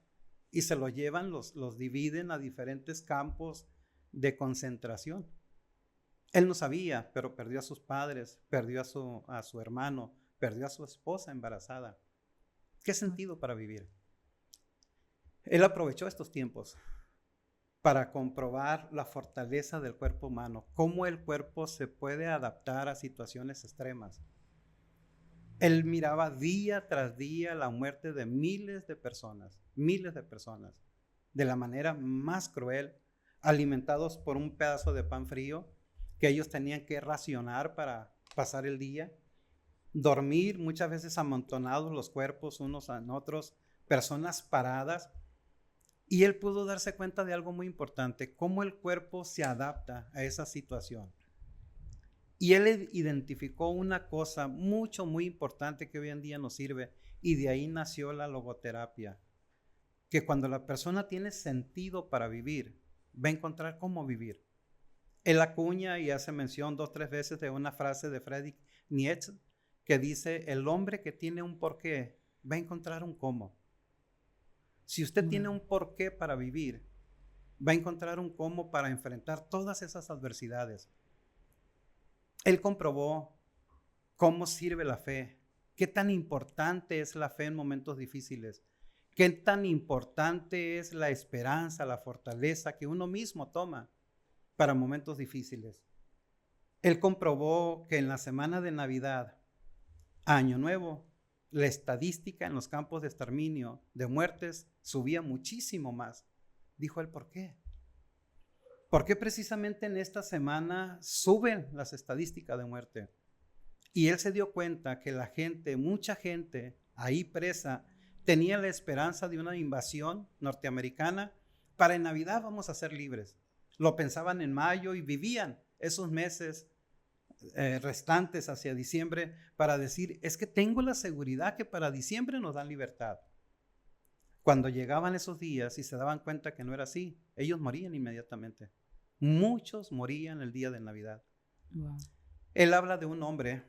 Speaker 2: y se lo llevan, los dividen a diferentes campos de concentración. Él no sabía, pero perdió a sus padres, perdió a su hermano, perdió a su esposa embarazada. ¿Qué sentido para vivir? Él aprovechó estos tiempos para comprobar la fortaleza del cuerpo humano, cómo el cuerpo se puede adaptar a situaciones extremas. Él miraba día tras día la muerte de miles de personas, de la manera más cruel, alimentados por un pedazo de pan frío que ellos tenían que racionar para pasar el día, dormir muchas veces amontonados los cuerpos unos en otros, personas paradas. Y él pudo darse cuenta de algo muy importante, cómo el cuerpo se adapta a esa situación. Y él identificó una cosa muy importante que hoy en día nos sirve, y de ahí nació la logoterapia, que cuando la persona tiene sentido para vivir, va a encontrar cómo vivir. Él acuña y hace mención 2 o 3 veces de una frase de Friedrich Nietzsche que dice: el hombre que tiene un porqué va a encontrar un cómo. Si usted tiene un porqué para vivir, va a encontrar un cómo para enfrentar todas esas adversidades. Él comprobó cómo sirve la fe, qué tan importante es la fe en momentos difíciles, qué tan importante es la esperanza, la fortaleza que uno mismo toma para momentos difíciles. Él comprobó que en la semana de Navidad, Año Nuevo, la estadística en los campos de exterminio de muertes subía muchísimo más. Dijo él, ¿por qué? ¿Por qué precisamente en esta semana suben las estadísticas de muerte? Y él se dio cuenta que la gente, mucha gente ahí presa, tenía la esperanza de una invasión norteamericana. Para en Navidad vamos a ser libres. Lo pensaban en mayo y vivían esos meses restantes hacia diciembre para decir, es que tengo la seguridad que para diciembre nos dan libertad. Cuando llegaban esos días y se daban cuenta que no era así, ellos morían inmediatamente. Muchos morían el día de Navidad. Wow. Él habla de un hombre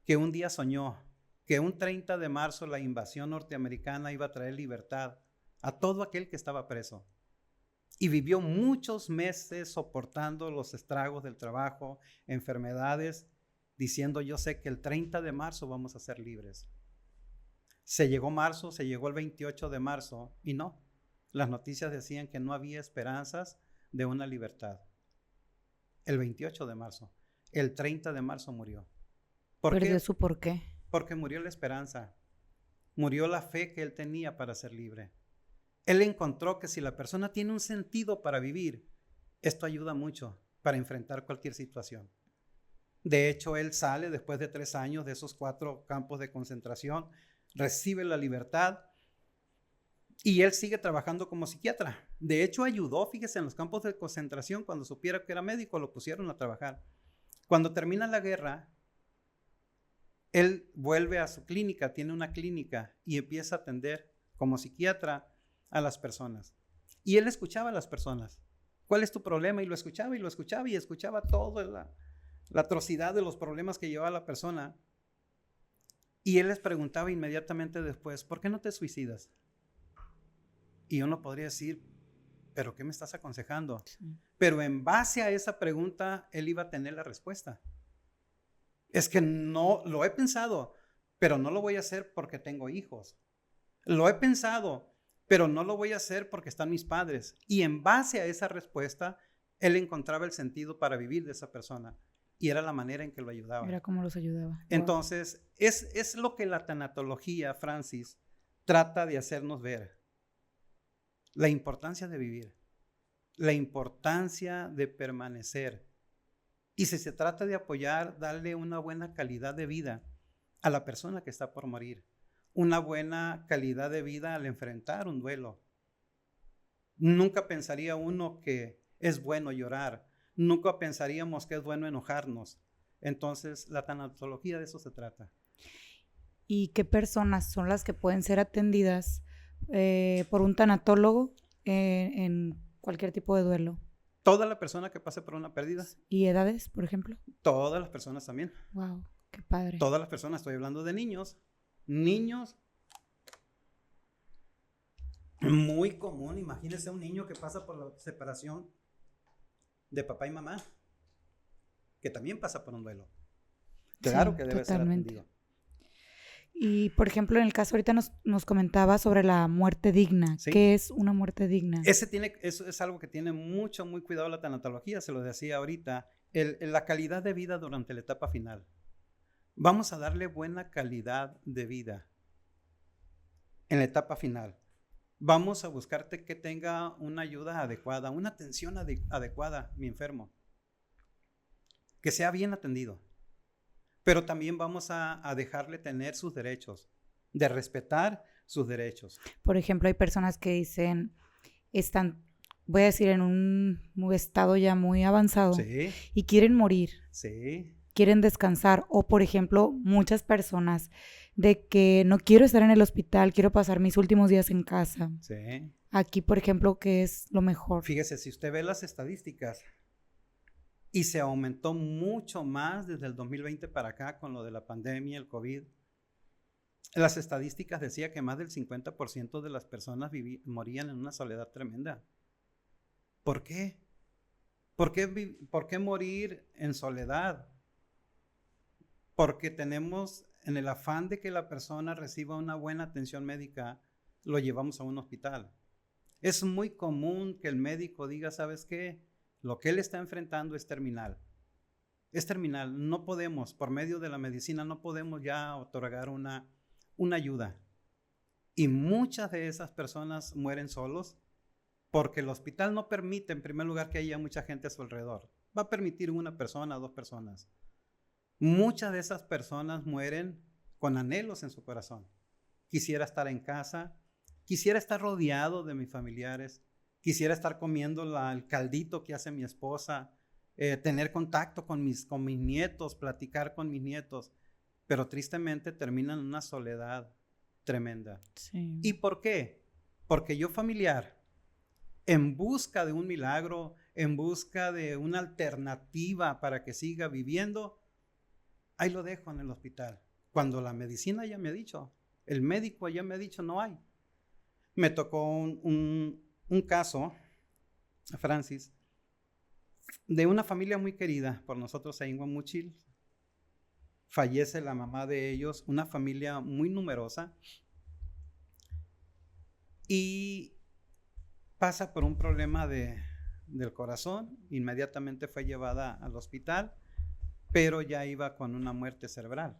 Speaker 2: que un día soñó que un 30 de marzo la invasión norteamericana iba a traer libertad a todo aquel que estaba preso. Y vivió muchos meses soportando los estragos del trabajo, enfermedades, diciendo, yo sé que el 30 de marzo vamos a ser libres. Se llegó marzo, se llegó el 28 de marzo y no, las noticias decían que no había esperanzas de una libertad. El 28 de marzo, el 30 de marzo murió.
Speaker 1: ¿Perdió su porqué?
Speaker 2: Porque murió la esperanza, murió la fe que él tenía para ser libre. Él encontró que si la persona tiene un sentido para vivir, esto ayuda mucho para enfrentar cualquier situación. De hecho, él sale después de 3 años de esos 4 campos de concentración, recibe la libertad y él sigue trabajando como psiquiatra. De hecho, ayudó, fíjese, en los campos de concentración, cuando supiera que era médico, lo pusieron a trabajar. Cuando termina la guerra, él vuelve a su clínica, tiene una clínica y empieza a atender como psiquiatra a las personas. Y él escuchaba a las personas. ¿Cuál es tu problema? Y lo escuchaba y lo escuchaba y escuchaba toda la atrocidad de los problemas que llevaba la persona. Y él les preguntaba inmediatamente después, ¿por qué no te suicidas? Y uno podría decir, ¿pero qué me estás aconsejando? Sí. Pero en base a esa pregunta, él iba a tener la respuesta. Es que no, lo he pensado, pero no lo voy a hacer porque tengo hijos. Lo he pensado, pero no lo voy a hacer porque están mis padres. Y en base a esa respuesta, él encontraba el sentido para vivir de esa persona. Y era la manera en que lo ayudaba.
Speaker 1: Era como los ayudaba.
Speaker 2: Entonces, es lo que la tanatología, Francis, trata de hacernos ver. La importancia de vivir. La importancia de permanecer. Y si se trata de apoyar, darle una buena calidad de vida a la persona que está por morir. Una buena calidad de vida al enfrentar un duelo. Nunca pensaría uno que es bueno llorar. Nunca pensaríamos que es bueno enojarnos. Entonces, la tanatología de eso se trata.
Speaker 1: ¿Y qué personas son las que pueden ser atendidas por un tanatólogo en cualquier tipo de duelo?
Speaker 2: Toda la persona que pase por una pérdida.
Speaker 1: ¿Y edades, por ejemplo?
Speaker 2: Todas las personas también.
Speaker 1: Wow, qué padre.
Speaker 2: Todas las personas, estoy hablando de niños. Niños, muy común, imagínese un niño que pasa por la separación de papá y mamá, que también pasa por un duelo. Claro, sí, que debe
Speaker 1: totalmente
Speaker 2: ser atendido.
Speaker 1: Y, por ejemplo, en el caso ahorita nos comentaba sobre la muerte digna. ¿Sí? ¿Qué es una muerte digna?
Speaker 2: Eso es algo que tiene muy cuidado la tanatología, se lo decía ahorita, la calidad de vida durante la etapa final. Vamos a darle buena calidad de vida en la etapa final. Vamos a buscarte que tenga una ayuda adecuada, una atención adecuada, mi enfermo. Que sea bien atendido. Pero también vamos a dejarle tener sus derechos, de respetar sus derechos.
Speaker 1: Por ejemplo, hay personas que dicen, están, voy a decir, en un estado ya muy avanzado, sí, y quieren morir.
Speaker 2: Sí.
Speaker 1: Quieren descansar. O, por ejemplo, muchas personas de que no quiero estar en el hospital, quiero pasar mis últimos días en casa.
Speaker 2: Sí.
Speaker 1: Aquí, por ejemplo, ¿qué es lo mejor?
Speaker 2: Fíjese, si usted ve las estadísticas, y se aumentó mucho más desde el 2020 para acá con lo de la pandemia, el COVID. Las estadísticas decían que más del 50% de las personas morían en una soledad tremenda. ¿Por qué? ¿Por qué morir en soledad? Porque tenemos, en el afán de que la persona reciba una buena atención médica, lo llevamos a un hospital. Es muy común que el médico diga, ¿sabes qué? Lo que él está enfrentando es terminal. Es terminal. No podemos, por medio de la medicina, no podemos ya otorgar una ayuda. Y muchas de esas personas mueren solos porque el hospital no permite, en primer lugar, que haya mucha gente a su alrededor. Va a permitir una persona, 2 personas. Muchas de esas personas mueren con anhelos en su corazón. Quisiera estar en casa, quisiera estar rodeado de mis familiares, quisiera estar comiendo el caldito que hace mi esposa, tener contacto con mis nietos, platicar con mis nietos, pero tristemente terminan en una soledad tremenda.
Speaker 1: Sí.
Speaker 2: ¿Y por qué? Porque yo, familiar, en busca de un milagro, en busca de una alternativa para que siga viviendo, ahí lo dejo en el hospital. Cuando la medicina ya me ha dicho, el médico ya me ha dicho, no hay. Me tocó un caso, Francis, de una familia muy querida por nosotros ahí en Guamuchil. Fallece la mamá de ellos, una familia muy numerosa, y pasa por un problema del corazón. Inmediatamente fue llevada al hospital, pero ya iba con una muerte cerebral.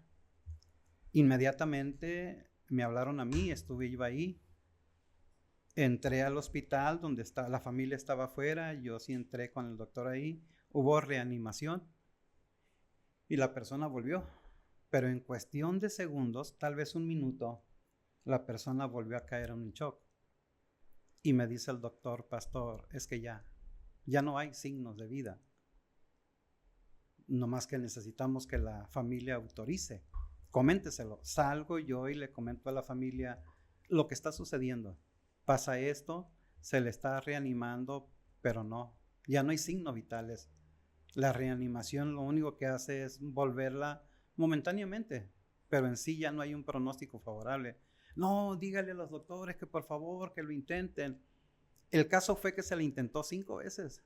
Speaker 2: Inmediatamente me hablaron a mí, iba ahí. Entré al hospital donde la familia estaba afuera, yo sí entré con el doctor ahí, hubo reanimación Y la persona volvió. Pero en cuestión de segundos, tal vez un minuto, la persona volvió a caer en un shock. Y me dice el doctor, pastor, es que ya no hay signos de vida. No más que necesitamos que la familia autorice. Coménteselo. Salgo yo y le comento a la familia lo que está sucediendo. Pasa esto, se le está reanimando, pero no, ya no hay signos vitales. La reanimación lo único que hace es volverla momentáneamente, pero en sí ya no hay un pronóstico favorable. No, dígale a los doctores que por favor que lo intenten. El caso fue que se le intentó 5 veces.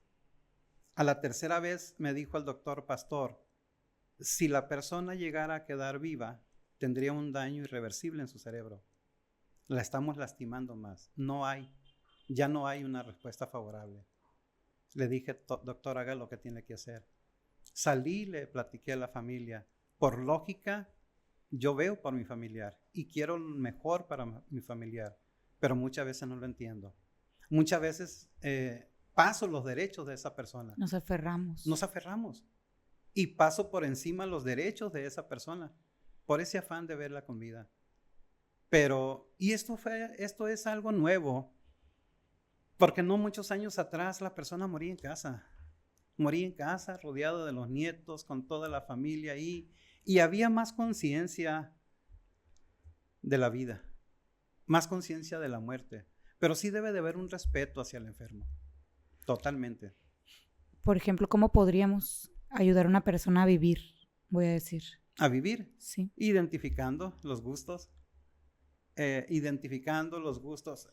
Speaker 2: A la tercera vez me dijo el doctor, pastor, si la persona llegara a quedar viva, tendría un daño irreversible en su cerebro. La estamos lastimando más. Ya no hay una respuesta favorable. Le dije, doctor, haga lo que tiene que hacer. Salí, le platiqué a la familia. Por lógica, yo veo por mi familiar y quiero lo mejor para mi familiar, pero muchas veces no lo entiendo. Muchas veces paso los derechos de esa persona.
Speaker 1: Nos aferramos.
Speaker 2: Y paso por encima los derechos de esa persona por ese afán de verla con vida. Y esto es algo nuevo, porque no muchos años atrás la persona moría en casa. Moría en casa, rodeado de los nietos, con toda la familia ahí. Y había más conciencia de la vida, más conciencia de la muerte. Pero sí debe de haber un respeto hacia el enfermo. Totalmente.
Speaker 1: Por ejemplo, ¿cómo podríamos ayudar a una persona a vivir? Voy a decir.
Speaker 2: A vivir.
Speaker 1: Sí.
Speaker 2: Identificando los gustos.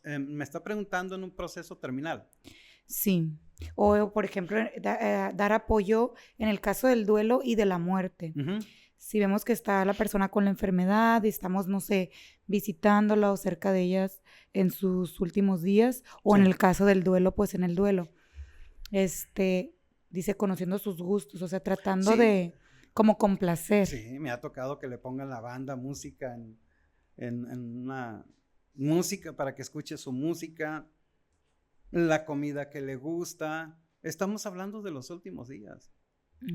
Speaker 2: Me está preguntando en un proceso terminal.
Speaker 1: Sí. O, por ejemplo, dar apoyo en el caso del duelo y de la muerte.
Speaker 2: Uh-huh.
Speaker 1: Si vemos que está la persona con la enfermedad y estamos, no sé, visitándola o cerca de ellas en sus últimos días, o
Speaker 2: Sí.
Speaker 1: en el caso del duelo, pues en el duelo. Dice, conociendo sus gustos, o sea, tratando
Speaker 2: Sí.
Speaker 1: de como complacer.
Speaker 2: Sí, me ha tocado que le pongan la banda música en una música para que escuche su música, la comida que le gusta. Estamos hablando de los últimos días.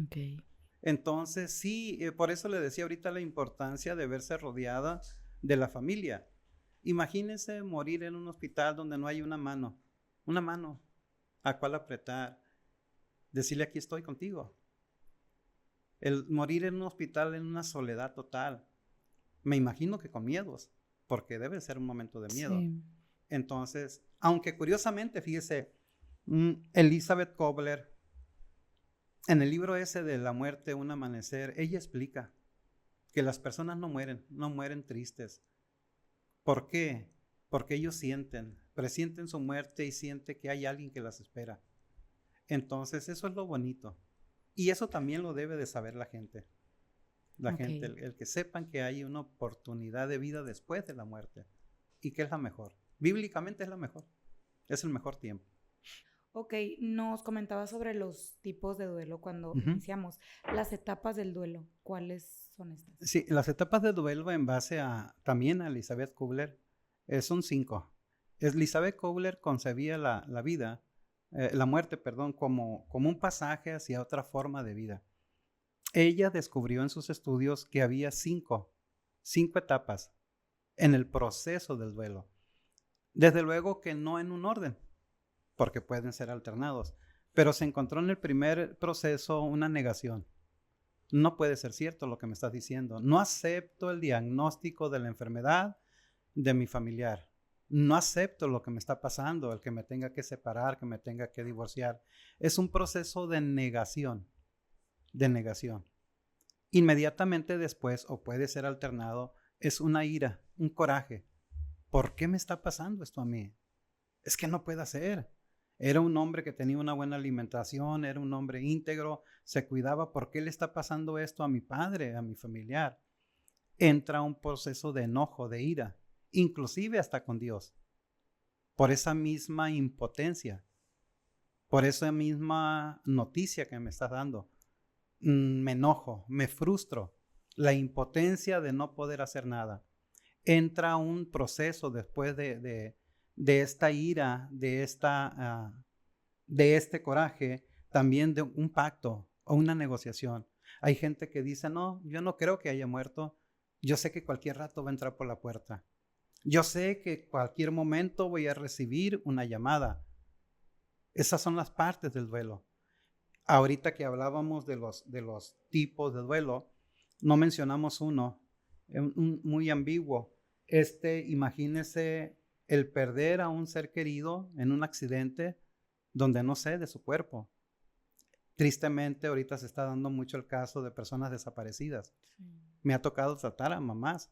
Speaker 1: Okay.
Speaker 2: Entonces, sí, por eso le decía ahorita la importancia de verse rodeada de la familia. Imagínense morir en un hospital donde no hay una mano a cual apretar, decirle aquí estoy contigo. El morir en un hospital en una soledad total, me imagino que con miedos, porque debe ser un momento de miedo.
Speaker 1: Sí.
Speaker 2: Entonces, aunque curiosamente, fíjese, Elizabeth Kobler, en el libro ese de La muerte, un amanecer, ella explica que las personas no mueren tristes. ¿Por qué? Porque ellos presienten su muerte y sienten que hay alguien que las espera. Entonces, eso es lo bonito. Y eso también lo debe de saber la gente. Gente, el que sepan que hay una oportunidad de vida después de la muerte y que es la mejor. Bíblicamente es la mejor. Es el mejor tiempo.
Speaker 1: Ok, nos comentaba sobre los tipos de duelo cuando iniciamos. Las etapas del duelo, ¿cuáles son estas?
Speaker 2: Sí, las etapas de duelo en base también a Elizabeth Kubler, son 5. Elizabeth Kubler concebía la muerte, como un pasaje hacia otra forma de vida. Ella descubrió en sus estudios que había 5 etapas en el proceso del duelo. Desde luego que no en un orden, porque pueden ser alternados, pero se encontró en el primer proceso una negación. No puede ser cierto lo que me estás diciendo. No acepto el diagnóstico de la enfermedad de mi familiar. No acepto lo que me está pasando, el que me tenga que separar, que me tenga que divorciar. Es un proceso de negación. Inmediatamente después, o puede ser alternado, es una ira, un coraje. ¿Por qué me está pasando esto a mí? Es que no puede ser. Era un hombre que tenía una buena alimentación, era un hombre íntegro, se cuidaba. ¿Por qué le está pasando esto a mi padre, a mi familiar? Entra un proceso de enojo, de ira, inclusive hasta con Dios, por esa misma impotencia, por esa misma noticia que me estás dando. Me enojo, me frustro, la impotencia de no poder hacer nada. Entra un proceso después de esta ira, de este coraje, también de un pacto o una negociación. Hay gente que dice, no, yo no creo que haya muerto. Yo sé que cualquier rato va a entrar por la puerta. Yo sé que cualquier momento voy a recibir una llamada. Esas son las partes del duelo. Ahorita que hablábamos de los tipos de duelo, no mencionamos uno, muy ambiguo. Imagínese el perder a un ser querido en un accidente donde no sé de su cuerpo. Tristemente, ahorita se está dando mucho el caso de personas desaparecidas. Sí. Me ha tocado tratar a mamás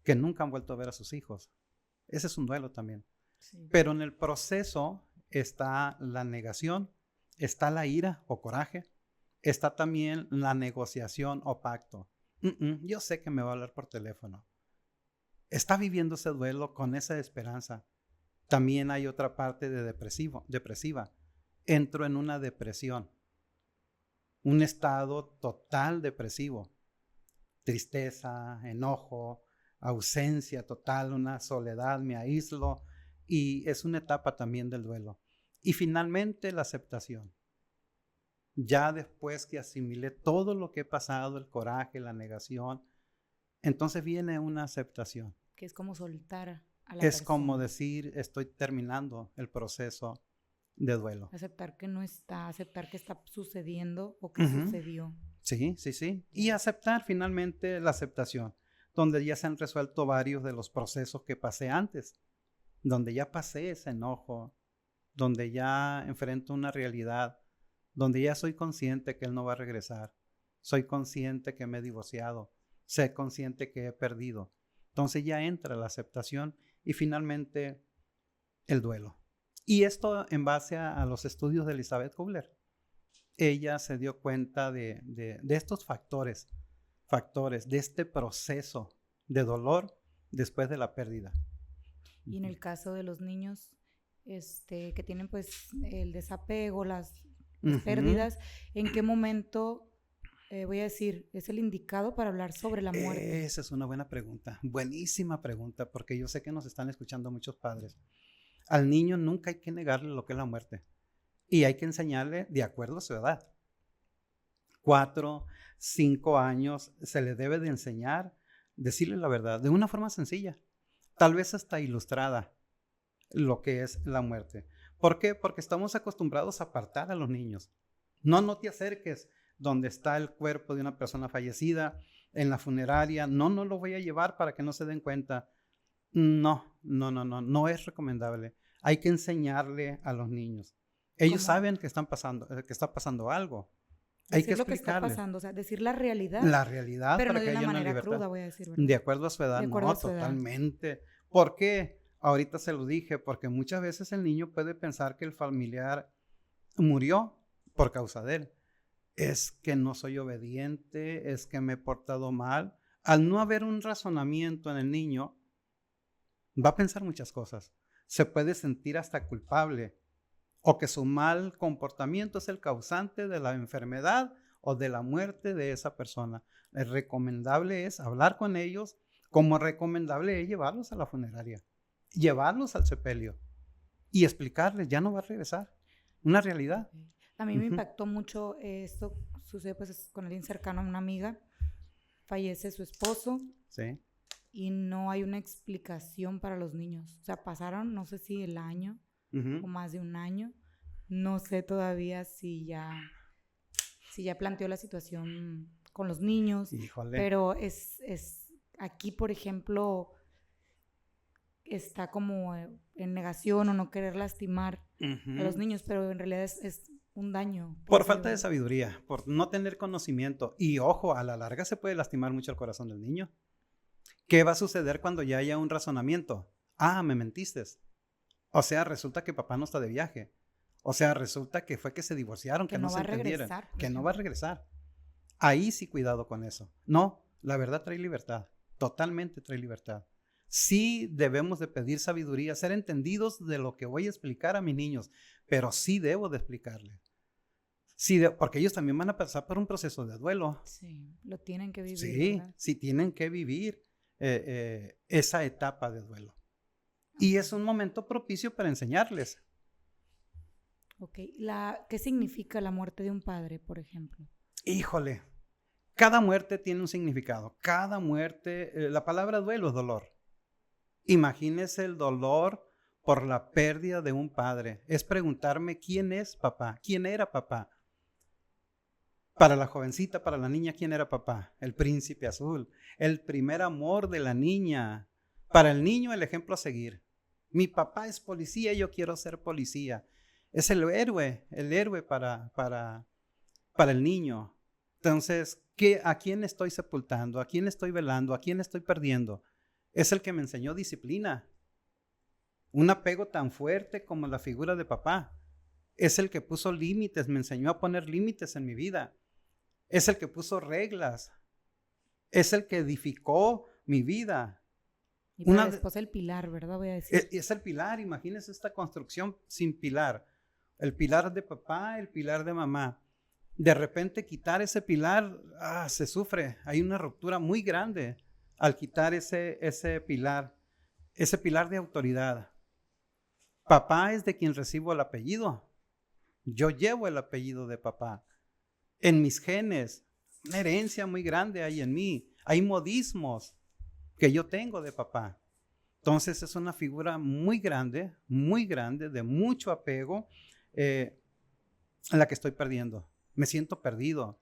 Speaker 2: que nunca han vuelto a ver a sus hijos. Ese es un duelo también. Sí. Pero en el proceso está la negación, está la ira o coraje, está también la negociación o pacto. Yo sé que me va a hablar por teléfono. Está viviendo ese duelo con esa esperanza. También hay otra parte de depresiva. Entro en una depresión, un estado total depresivo, tristeza, enojo, ausencia total, una soledad, me aíslo, y es una etapa también del duelo. Y finalmente la aceptación. Ya después que asimilé todo lo que he pasado, el coraje, la negación, entonces viene una aceptación.
Speaker 1: Que es como soltar a la
Speaker 2: persona.
Speaker 1: Es
Speaker 2: como decir, estoy terminando el proceso de duelo.
Speaker 1: Aceptar que no está, aceptar que está sucediendo o que sucedió.
Speaker 2: Sí. Y aceptar finalmente la aceptación, donde ya se han resuelto varios de los procesos que pasé antes, donde ya pasé ese enojo, donde ya enfrento una realidad, donde ya soy consciente que él no va a regresar, soy consciente que me he divorciado, soy consciente que he perdido. Entonces ya entra la aceptación y finalmente el duelo. Y esto en base a los estudios de Elizabeth Kubler. Ella se dio cuenta de estos factores de este proceso de dolor después de la pérdida.
Speaker 1: Y en el caso de los niños que tienen pues el desapego, las pérdidas, ¿en qué momento, voy a decir, es el indicado para hablar sobre la muerte?
Speaker 2: Esa es una buena pregunta, buenísima pregunta, porque yo sé que nos están escuchando muchos padres. Al niño nunca hay que negarle lo que es la muerte. Y hay que enseñarle de acuerdo a su edad. 4, 5 años se le debe de enseñar, decirle la verdad, de una forma sencilla, tal vez hasta ilustrada, lo que es la muerte. ¿Por qué? Porque estamos acostumbrados a apartar a los niños. No te acerques donde está el cuerpo de una persona fallecida, en la funeraria, no lo voy a llevar para que no se den cuenta. No es recomendable. Hay que enseñarle a los niños. Ellos saben que está pasando algo. Hay que explicarles.
Speaker 1: Decir lo que está pasando, o sea, decir la realidad.
Speaker 2: La realidad,
Speaker 1: pero
Speaker 2: para
Speaker 1: no
Speaker 2: que
Speaker 1: de
Speaker 2: haya
Speaker 1: una manera
Speaker 2: libertad.
Speaker 1: cruda, voy a decir, ¿verdad?
Speaker 2: De acuerdo a su edad, totalmente. ¿Por qué? Ahorita se lo dije, porque muchas veces el niño puede pensar que el familiar murió por causa de él. Es que no soy obediente, es que me he portado mal. Al no haber un razonamiento en el niño, va a pensar muchas cosas. Se puede sentir hasta culpable, o que su mal comportamiento es el causante de la enfermedad o de la muerte de esa persona. El recomendable es hablar con ellos, como recomendable es llevarlos a la funeraria, llevarlos al sepelio y explicarles, ya no va a regresar. Una realidad.
Speaker 1: A mí me impactó mucho esto, sucede pues con alguien cercano a una amiga, fallece su esposo.
Speaker 2: Sí.
Speaker 1: Y no hay una explicación para los niños. O sea, pasaron, no sé si el año o más de un año. No sé todavía si ya planteó la situación con los niños.
Speaker 2: Híjole.
Speaker 1: Pero es aquí, por ejemplo, está como en negación o no querer lastimar a los niños, pero en realidad es un daño.
Speaker 2: Por falta de sabiduría, por no tener conocimiento. Y ojo, a la larga se puede lastimar mucho el corazón del niño. ¿Qué va a suceder cuando ya haya un razonamiento? Me mentiste. O sea, resulta que papá no está de viaje. O sea, resulta que fue que se divorciaron, que no se entendieron. Que no va a regresar. Ahí sí, cuidado con eso. No, la verdad trae libertad. Totalmente trae libertad. Sí debemos de pedir sabiduría, ser entendidos de lo que voy a explicar a mis niños, pero sí debo de explicarles. Sí, porque ellos también van a pasar por un proceso de duelo.
Speaker 1: Sí, lo tienen que vivir.
Speaker 2: Sí, ¿verdad? Sí, tienen que vivir esa etapa de duelo. Y es un momento propicio para enseñarles.
Speaker 1: Ok, ¿qué significa la muerte de un padre, por ejemplo?
Speaker 2: Híjole, Cada muerte tiene un significado. Cada muerte, la palabra duelo es dolor. Imagínese el dolor por la pérdida de un padre. Es preguntarme quién es papá, quién era papá. Para la jovencita, para la niña, ¿quién era papá? El príncipe azul, el primer amor de la niña. Para el niño, el ejemplo a seguir. Mi papá es policía, yo quiero ser policía. Es el héroe para el niño. Entonces, ¿a quién estoy sepultando? ¿A quién estoy velando? ¿A quién estoy perdiendo? Es el que me enseñó disciplina. Un apego tan fuerte como la figura de papá. Es el que puso límites, me enseñó a poner límites en mi vida. Es el que puso reglas. Es el que edificó mi vida.
Speaker 1: Y para después el pilar, ¿verdad? Voy a decir.
Speaker 2: Es el pilar, imagínense esta construcción sin pilar. El pilar de papá, el pilar de mamá. De repente quitar ese pilar, se sufre. Hay una ruptura muy grande al quitar ese pilar de autoridad. Papá es de quien recibo el apellido. Yo llevo el apellido de papá. En mis genes, una herencia muy grande hay en mí. Hay modismos que yo tengo de papá. Entonces es una figura muy grande, de mucho apego, en la que estoy perdiendo. Me siento perdido.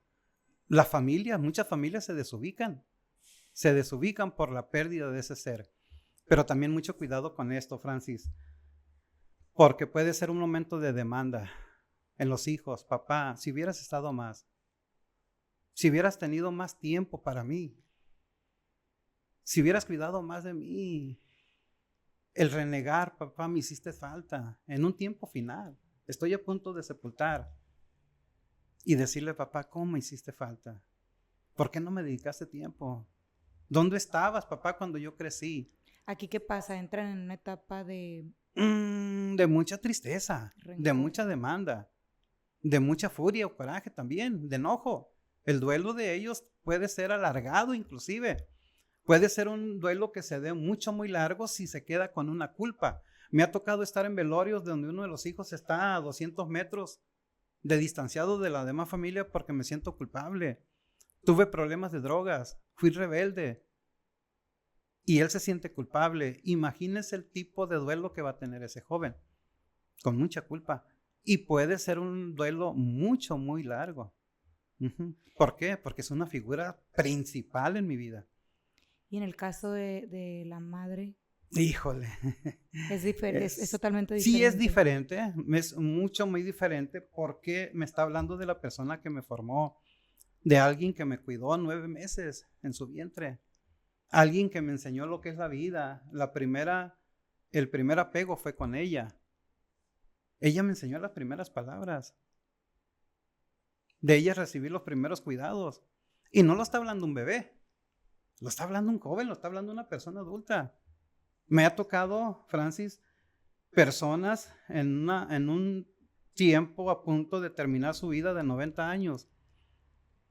Speaker 2: Muchas familias se desubican por la pérdida de ese ser. Pero también mucho cuidado con esto, Francis, porque puede ser un momento de demanda en los hijos. Papá, si hubieras estado más, si hubieras tenido más tiempo para mí, si hubieras cuidado más de mí. El renegar, papá, me hiciste falta en un tiempo final. Estoy a punto de sepultar. Y decirle, papá, ¿cómo me hiciste falta? ¿Por qué no me dedicaste tiempo? ¿Dónde estabas, papá, cuando yo crecí?
Speaker 1: ¿Aquí qué pasa? Entran en una etapa de
Speaker 2: mucha tristeza,
Speaker 1: rencor,
Speaker 2: de mucha demanda, de mucha furia o coraje también, de enojo. El duelo de ellos puede ser alargado inclusive. Puede ser un duelo que se dé muy largo si se queda con una culpa. Me ha tocado estar en velorios donde uno de los hijos está a 200 metros de distanciado de la demás familia porque me siento culpable. Tuve problemas de drogas, fui rebelde y él se siente culpable. Imagínense el tipo de duelo que va a tener ese joven, con mucha culpa. Y puede ser un duelo muy largo. ¿Por qué? Porque es una figura principal en mi vida.
Speaker 1: Y en el caso de la madre,
Speaker 2: híjole,
Speaker 1: es diferente, es totalmente diferente.
Speaker 2: Sí, es diferente, es muy diferente porque me está hablando de la persona que me formó, de alguien que me cuidó 9 meses en su vientre, alguien que me enseñó lo que es la vida. El primer apego fue con ella. Ella me enseñó las primeras palabras. De ella recibí los primeros cuidados. Y no lo está hablando un bebé, lo está hablando un joven, lo está hablando una persona adulta. Me ha tocado, Francis, personas en un tiempo a punto de terminar su vida de 90 años.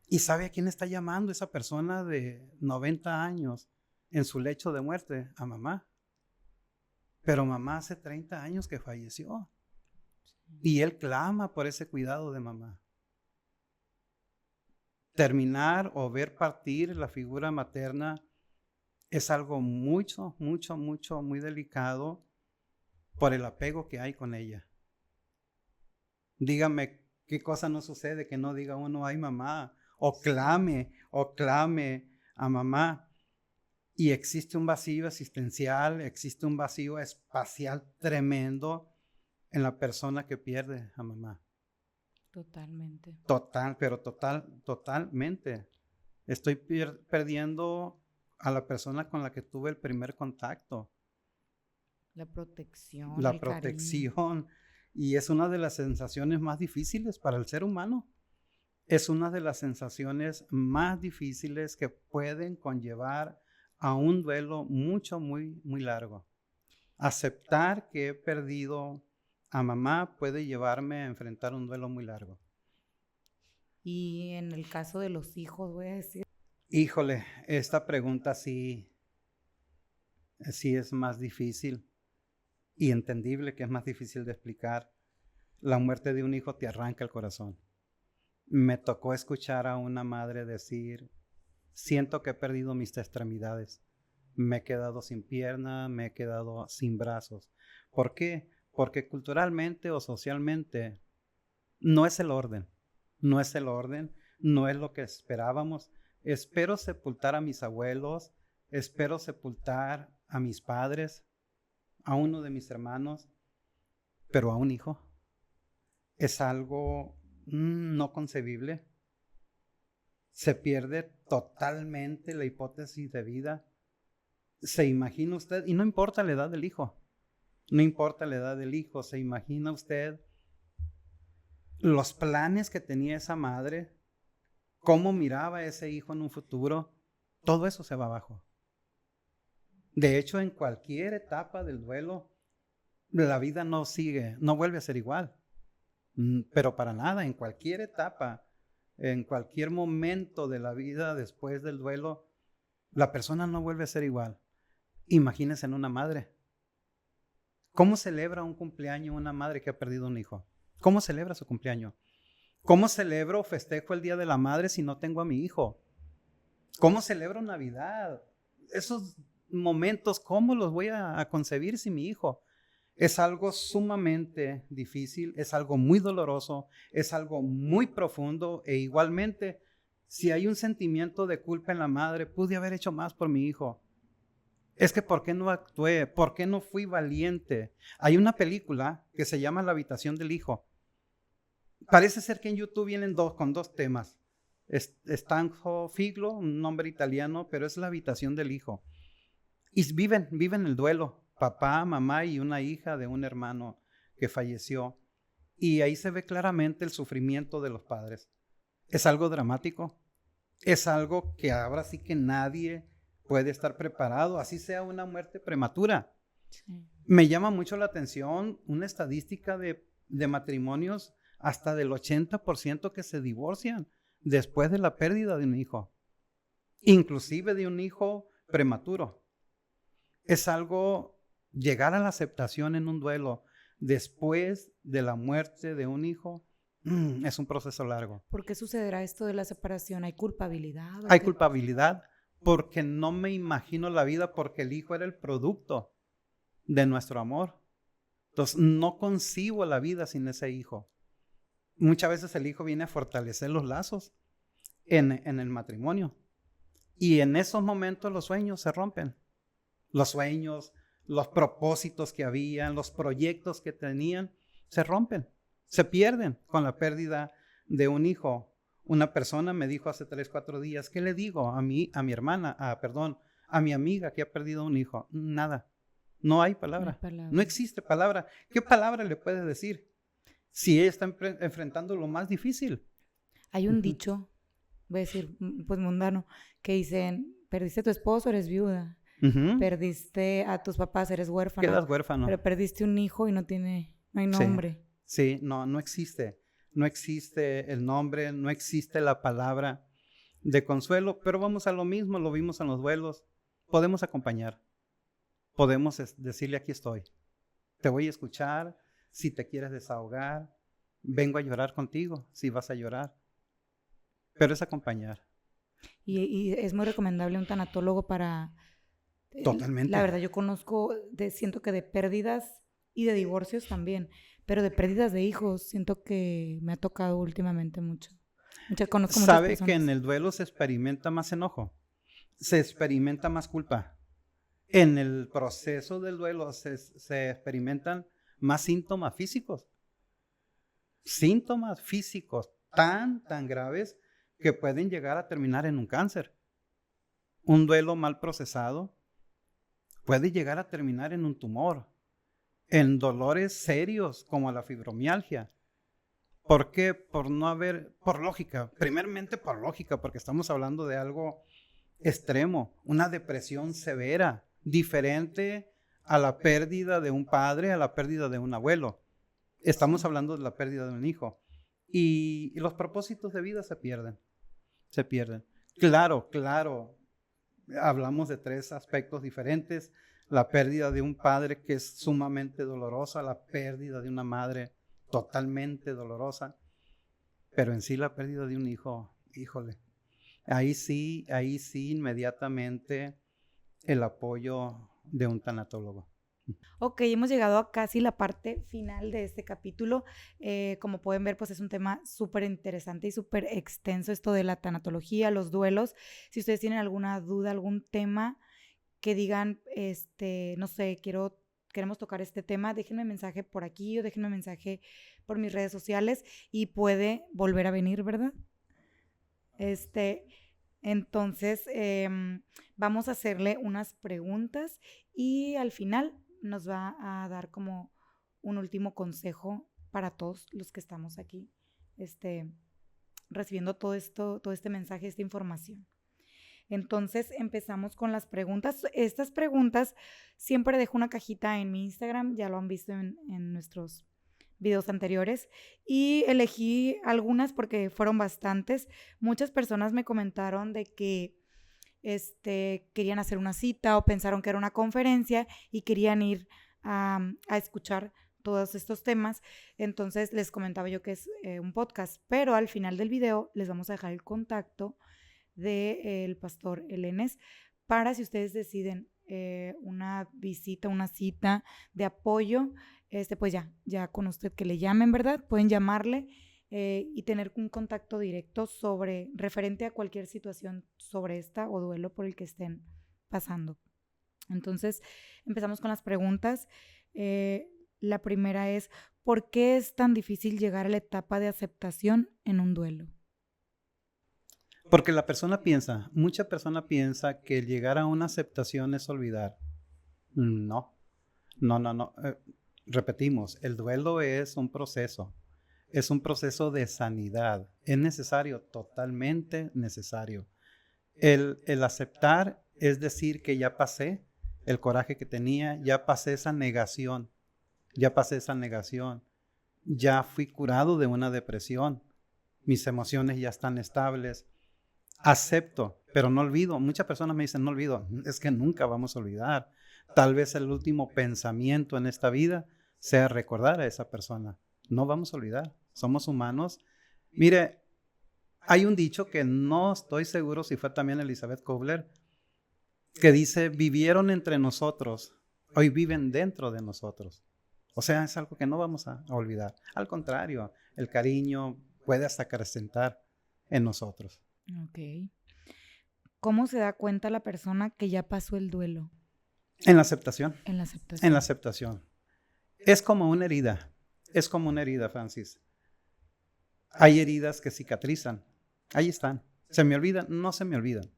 Speaker 2: ¿Y sabe a quién está llamando esa persona de 90 años en su lecho de muerte? A mamá. Pero mamá hace 30 años que falleció. Y él clama por ese cuidado de mamá. Terminar o ver partir la figura materna es algo muy delicado por el apego que hay con ella. Dígame qué cosa no sucede que no diga uno, ay mamá, o clame a mamá. Y existe un vacío existencial, existe un vacío espacial tremendo en la persona que pierde a mamá.
Speaker 1: Totalmente.
Speaker 2: Totalmente. Estoy perdiendo a la persona con la que tuve el primer contacto.
Speaker 1: La protección.
Speaker 2: La protección. Y es una de las sensaciones más difíciles para el ser humano. Es una de las sensaciones más difíciles que pueden conllevar a un duelo muy largo. Aceptar que he perdido a mamá puede llevarme a enfrentar un duelo muy largo.
Speaker 1: Y en el caso de los hijos, voy a decir.
Speaker 2: Híjole, esta pregunta sí es más difícil y entendible que es más difícil de explicar. La muerte de un hijo te arranca el corazón. Me tocó escuchar a una madre decir, siento que he perdido mis extremidades. Me he quedado sin pierna, me he quedado sin brazos. ¿Por qué? Porque culturalmente o socialmente no es el orden. No es el orden, no es lo que esperábamos. Espero sepultar a mis abuelos, espero sepultar a mis padres, a uno de mis hermanos, pero a un hijo. Es algo no concebible. Se pierde totalmente la hipótesis de vida. Se imagina usted, y no importa la edad del hijo, no importa la edad del hijo, se imagina usted los planes que tenía esa madre, cómo miraba a ese hijo en un futuro, todo eso se va abajo. De hecho, en cualquier etapa del duelo, la vida no sigue, no vuelve a ser igual. Pero para nada, en cualquier etapa, en cualquier momento de la vida después del duelo, la persona no vuelve a ser igual. Imagínense en una madre. ¿Cómo celebra un cumpleaños una madre que ha perdido un hijo? ¿Cómo celebra su cumpleaños? ¿Cómo celebro o festejo el Día de la Madre si no tengo a mi hijo? ¿Cómo celebro Navidad? Esos momentos, ¿cómo los voy a concebir sin mi hijo? Es algo sumamente difícil, es algo muy doloroso, es algo muy profundo e igualmente, si hay un sentimiento de culpa en la madre, pude haber hecho más por mi hijo. Es que ¿por qué no actué? ¿Por qué no fui valiente? Hay una película que se llama La habitación del hijo. Parece ser que en YouTube vienen con dos temas. Stanco Figlo, un nombre italiano, pero es La habitación del hijo. Y viven el duelo, papá, mamá y una hija de un hermano que falleció. Y ahí se ve claramente el sufrimiento de los padres. Es algo dramático, es algo que ahora sí que nadie puede estar preparado, así sea una muerte prematura. Sí. Me llama mucho la atención una estadística de matrimonios hasta del 80% que se divorcian después de la pérdida de un hijo, inclusive de un hijo prematuro. Es algo, llegar a la aceptación en un duelo después de la muerte de un hijo, es un proceso largo.
Speaker 1: ¿Por qué sucederá esto de la separación? ¿Hay culpabilidad?
Speaker 2: Hay culpabilidad porque no me imagino la vida, porque el hijo era el producto de nuestro amor. Entonces, no concibo la vida sin ese hijo. Muchas veces el hijo viene a fortalecer los lazos en el matrimonio. Y en esos momentos los sueños se rompen. Los sueños, los propósitos que habían, los proyectos que tenían, se rompen, se pierden con la pérdida de un hijo. Una persona me dijo hace 3, 4 días, ¿qué le digo a mi hermana, a mi amiga que ha perdido un hijo? Nada, no hay palabra, no existe palabra. ¿Qué palabra le puedes decir si ella está enfrentando lo más difícil?
Speaker 1: Hay un dicho, voy a decir, pues mundano, que dicen, perdiste a tu esposo, eres viuda. Perdiste a tus papás, eres huérfano.
Speaker 2: Quedas huérfano.
Speaker 1: Pero perdiste un hijo y no hay nombre.
Speaker 2: Sí, no existe. No existe el nombre, no existe la palabra de consuelo, pero vamos a lo mismo, lo vimos en los duelos. Podemos acompañar, podemos decirle aquí estoy, te voy a escuchar, si te quieres desahogar, vengo a llorar contigo, si vas a llorar, pero es acompañar.
Speaker 1: Y es muy recomendable un tanatólogo para...
Speaker 2: Totalmente.
Speaker 1: La verdad, yo conozco, siento que de pérdidas y de divorcios también, pero de pérdidas de hijos, siento que me ha tocado últimamente mucho. Conozco muchas personas.
Speaker 2: ¿Sabe que en el duelo se experimenta más enojo? Se experimenta más culpa. En el proceso del duelo se experimentan más síntomas físicos. Síntomas físicos tan graves que pueden llegar a terminar en un cáncer. Un duelo mal procesado puede llegar a terminar en un tumor, en dolores serios como la fibromialgia. ¿Por qué? Por lógica, primeramente por lógica, porque estamos hablando de algo extremo, una depresión severa, diferente a la pérdida de un padre, a la pérdida de un abuelo. Estamos hablando de la pérdida de un hijo. Y los propósitos de vida se pierden. Claro, hablamos de 3 aspectos diferentes. La pérdida de un padre, que es sumamente dolorosa, la pérdida de una madre totalmente dolorosa. pero en sí la pérdida de un hijo, híjole, ahí sí inmediatamente el apoyo de un tanatólogo.
Speaker 1: Ok, hemos llegado a casi la parte final de este capítulo. Como pueden ver, pues es un tema súper interesante y súper extenso esto de la tanatología, los duelos. Si ustedes tienen alguna duda, algún tema que digan, no sé, queremos tocar este tema, déjenme mensaje por aquí o déjenme mensaje por mis redes sociales y puede volver a venir, ¿verdad? Entonces, vamos a hacerle unas preguntas y al final nos va a dar como un último consejo para todos los que estamos aquí, recibiendo todo esto, todo este mensaje, esta información. Entonces empezamos con las preguntas. Estas preguntas siempre dejo una cajita en mi Instagram, ya lo han visto en nuestros videos anteriores, y elegí algunas porque fueron bastantes. Muchas personas me comentaron de que querían hacer una cita o pensaron que era una conferencia y querían ir a escuchar todos estos temas. Entonces les comentaba yo que es un podcast, pero al final del video les vamos a dejar el contacto del pastor Elenes para si ustedes deciden una visita, una cita de apoyo, pues ya con usted que le llamen, ¿verdad? Pueden llamarle y tener un contacto directo referente a cualquier situación sobre esta o duelo por el que estén pasando. Entonces, empezamos con las preguntas. La primera es, ¿por qué es tan difícil llegar a la etapa de aceptación en un duelo?
Speaker 2: Porque mucha persona piensa que llegar a una aceptación es olvidar. No. Repetimos, el duelo es un proceso de sanidad. Es necesario, totalmente necesario. El aceptar es decir que ya pasé el coraje que tenía, ya pasé esa negación, ya fui curado de una depresión, mis emociones ya están estables. Acepto, pero no olvido. Muchas personas me dicen, no olvido. Es que nunca vamos a olvidar. Tal vez el último pensamiento en esta vida sea recordar a esa persona. No vamos a olvidar. Somos humanos. Mire, hay un dicho que no estoy seguro si fue también Elizabeth Kubler, que dice, vivieron entre nosotros, hoy viven dentro de nosotros. O sea, es algo que no vamos a olvidar. Al contrario, el cariño puede hasta acrecentar en nosotros.
Speaker 1: Ok. ¿Cómo se da cuenta la persona que ya pasó el duelo?
Speaker 2: En la aceptación.
Speaker 1: En la aceptación.
Speaker 2: En la aceptación. Es como una herida, Francis. Hay heridas que cicatrizan. Ahí están. ¿Se me olvidan? No se me olvidan.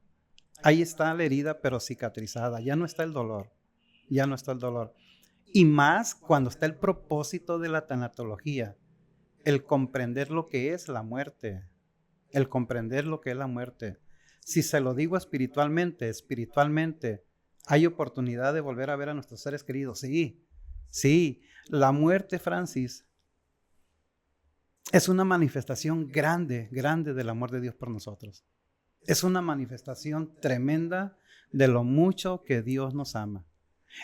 Speaker 2: Ahí está la herida, pero cicatrizada. Ya no está el dolor. Y más cuando está el propósito de la tanatología, el comprender lo que es la muerte. Si se lo digo espiritualmente, ¿hay oportunidad de volver a ver a nuestros seres queridos? Sí. La muerte, Francis, es una manifestación grande del amor de Dios por nosotros. Es una manifestación tremenda de lo mucho que Dios nos ama.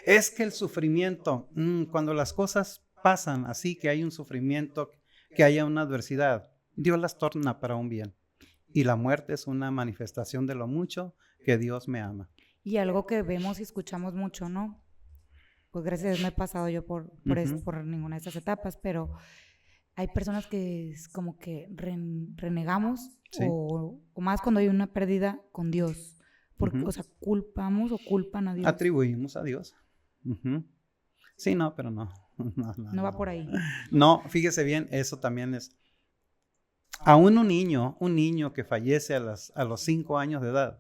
Speaker 2: Es que el sufrimiento, cuando las cosas pasan así, que hay un sufrimiento, que haya una adversidad, Dios las torna para un bien. Y la muerte es una manifestación de lo mucho que Dios me ama.
Speaker 1: Y algo que vemos y escuchamos mucho, ¿no? Pues gracias a Dios no he pasado yo por ninguna de estas etapas, pero hay personas que es como que renegamos, sí, o más cuando hay una pérdida con Dios. Porque, o sea, culpamos o culpan a Dios.
Speaker 2: Atribuimos a Dios. Sí, no, pero no.
Speaker 1: No va por ahí.
Speaker 2: No, fíjese bien, eso también es. Aún un niño que fallece a los 5 años de edad,